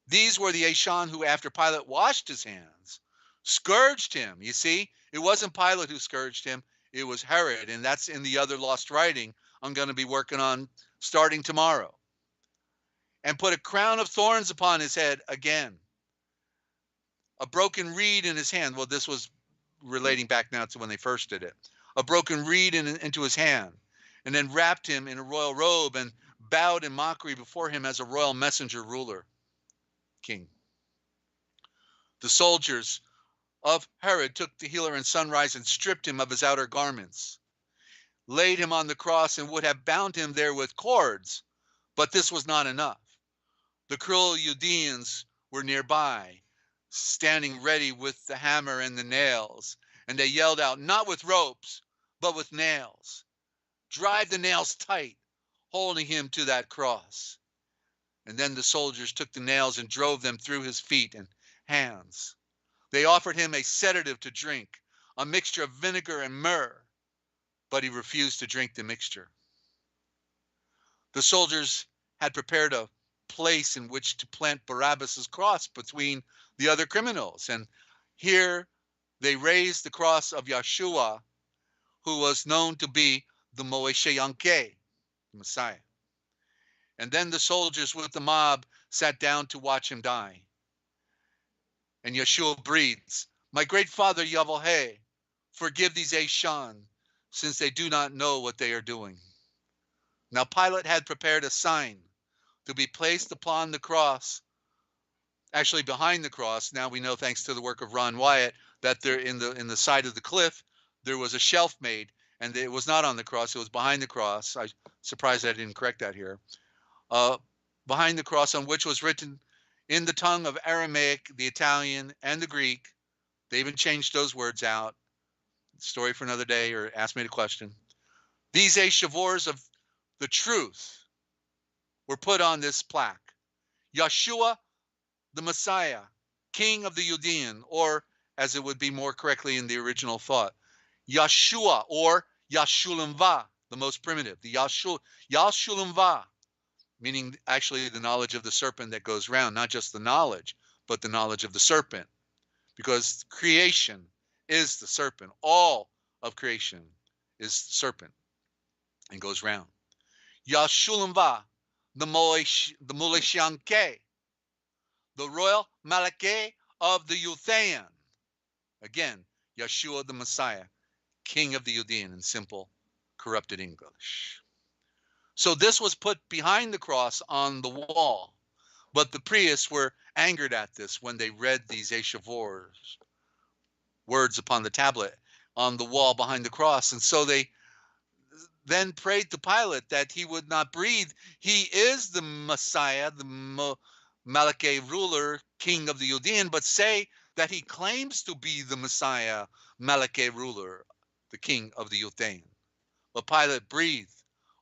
These were the Eshan who, after Pilate washed his hands, scourged him. You see, it wasn't Pilate who scourged him, it was Herod, and that's in the other lost writing I'm going to be working on starting tomorrow. And put a crown of thorns upon his head again. A broken reed in his hand. Well, this was relating back now to when they first did it. A broken reed into his hand, and then wrapped him in a royal robe and bowed in mockery before him as a royal messenger, ruler, king. The soldiers of Herod took the healer in sunrise and stripped him of his outer garments, laid him on the cross, and would have bound him there with cords, but this was not enough. The cruel Judeans were nearby, standing ready with the hammer and the nails, and they yelled out, not with ropes, but with nails. Drive the nails tight, holding him to that cross. And then the soldiers took the nails and drove them through his feet and hands. They offered him a sedative to drink, a mixture of vinegar and myrrh, but he refused to drink the mixture. The soldiers had prepared a place in which to plant Barabbas's cross between the other criminals, and here they raised the cross of Yahshuah, who was known to be the YoChelleG, the Messiah. And then the soldiers with the mob sat down to watch him die. And Yahshuah breathes, my great Father Yahweh, forgive these Eshan, since they do not know what they are doing. Now Pilate had prepared a sign to be placed upon the cross, actually behind the cross. Now we know, thanks to the work of Ron Wyatt, that there in the side of the cliff, there was a shelf made, and it was not on the cross, it was behind the cross. I'm surprised I didn't correct that here. Behind the cross, on which was written in the tongue of Aramaic, the Italian, and the Greek. They even changed those words out. Story for another day, or ask me the question. These Yahshuahs of the truth were put on this plaque. Yahshuah, the Messiah, King of the Judean, or as it would be more correctly in the original thought, Yahshuah, or Yashulimva, the most primitive, the Yashulimva, meaning actually the knowledge of the serpent that goes round, not just the knowledge, but the knowledge of the serpent, because creation is the serpent. All of creation is the serpent and goes round. Yashulimva, the Muleshanke, the royal Malake of the Yuthean. Again, Yahshuah the Messiah, King of the Judean, in simple, corrupted English. So this was put behind the cross on the wall, but the priests were angered at this when they read these Yahshuah's words upon the tablet on the wall behind the cross, and so they then prayed to Pilate that he would not breathe. He is the Messiah, the Malake ruler, King of the Judean, but say that he claims to be the Messiah, Malake ruler, the King of the Judean. But Pilate breathed,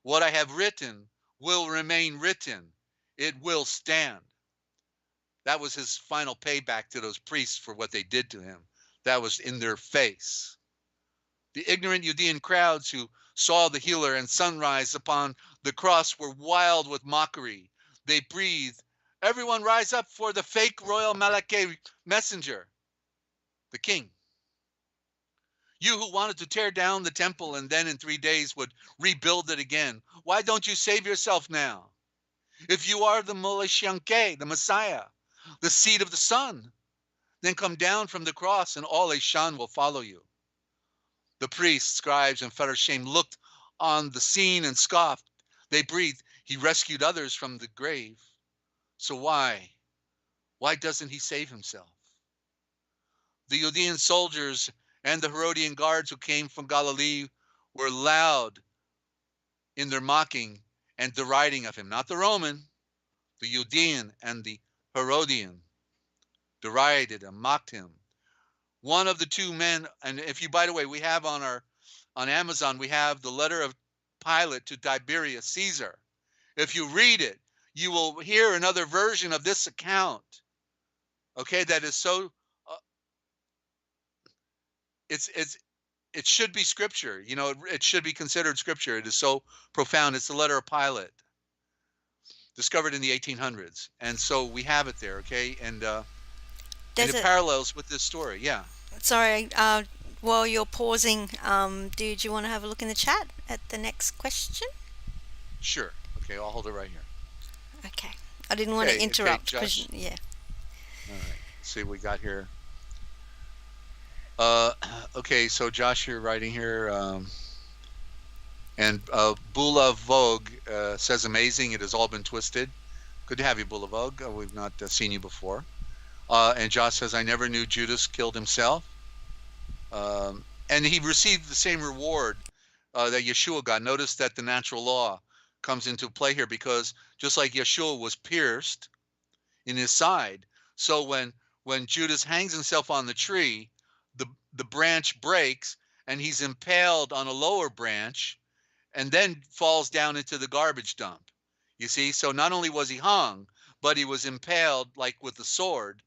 what I have written will remain written. It will stand. That was his final payback to those priests for what they did to him. That was in their face. The ignorant Judean crowds who saw the healer and sunrise upon the cross were wild with mockery. They breathed, everyone rise up for the fake royal Malake messenger, the king. You who wanted to tear down the temple and then in 3 days would rebuild it again, why don't you save yourself now? If you are the Muleshanke, the Messiah, the seed of the sun, then come down from the cross and all Eshan will follow you. The priests, scribes, and Pharisee looked on the scene and scoffed. They breathed, he rescued others from the grave. So why doesn't he save himself? The Judean soldiers and the Herodian guards who came from Galilee were loud in their mocking and deriding of him. Not the Roman, the Judean and the Herodian derided and mocked him. One of the two men, and if you, by the way, we have on Amazon, we have the letter of Pilate to Tiberius Caesar. If you read it, you will hear another version of this account. Okay, that is so, it should be scripture. You know, it should be considered scripture. It is so profound. It's the letter of Pilate, discovered in the 1800s. And so we have it there, okay? And it parallels with this story, yeah. Sorry, while you're pausing, did you want to have a look in the chat at the next question? Sure. Okay, I'll hold it right here. Okay. I didn't want to interrupt. Okay, Josh. Yeah. All right. Let's see what we got here. Okay, so Josh, you're writing here. And Bula Vogue says, amazing, it has all been twisted. Good to have you, Bula Vogue. We've not seen you before. And Josh says, I never knew Judas killed himself. And he received the same reward that Yahshuah got. Notice that the natural law comes into play here, because just like Yahshuah was pierced in his side, so when Judas hangs himself on the tree, the branch breaks and he's impaled on a lower branch and then falls down into the garbage dump. You see, so not only was he hung, but he was impaled like with a sword,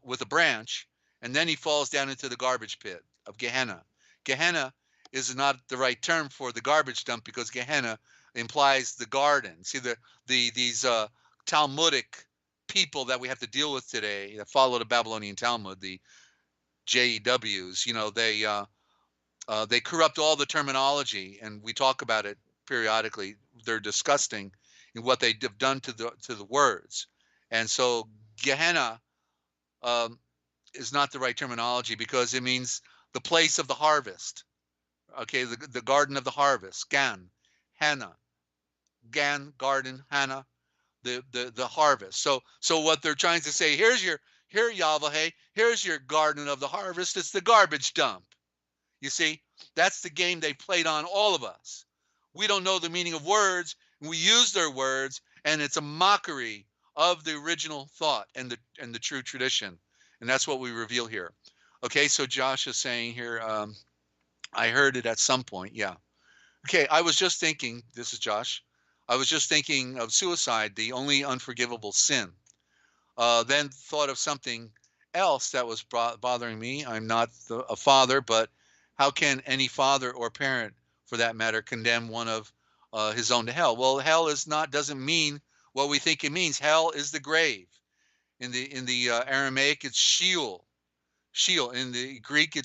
with a branch, and then he falls down into the garbage pit of Gehenna. Gehenna is not the right term for the garbage dump, because Gehenna implies the garden. See, these Talmudic people that we have to deal with today that follow the Babylonian Talmud, the JEWs, you know, they corrupt all the terminology, and we talk about it periodically. They're disgusting in what they have done to the words, and so Gehenna is not the right terminology, because it means the place of the harvest. Okay, the garden of the harvest, Gan, Hannah, Gan, garden, Hannah, the harvest. So what they're trying to say, here Yahweh, here's your garden of the harvest. It's the garbage dump. You see, That's the game they played on all of us. We don't know the meaning of words, and we use their words, and it's a mockery of the original thought and the true tradition. And that's what we reveal here. Okay, so Josh is saying here, I heard it at some point. Yeah. Okay, I was just thinking, this is Josh. I was just thinking of suicide, the only unforgivable sin. Then thought of something else that was bothering me. I'm not a father, but how can any father or parent, for that matter, condemn one of his own to hell? Well, hell doesn't mean what we think it means. Hell is the grave. In the Aramaic, it's Sheol. Sheol. In the Greek, it's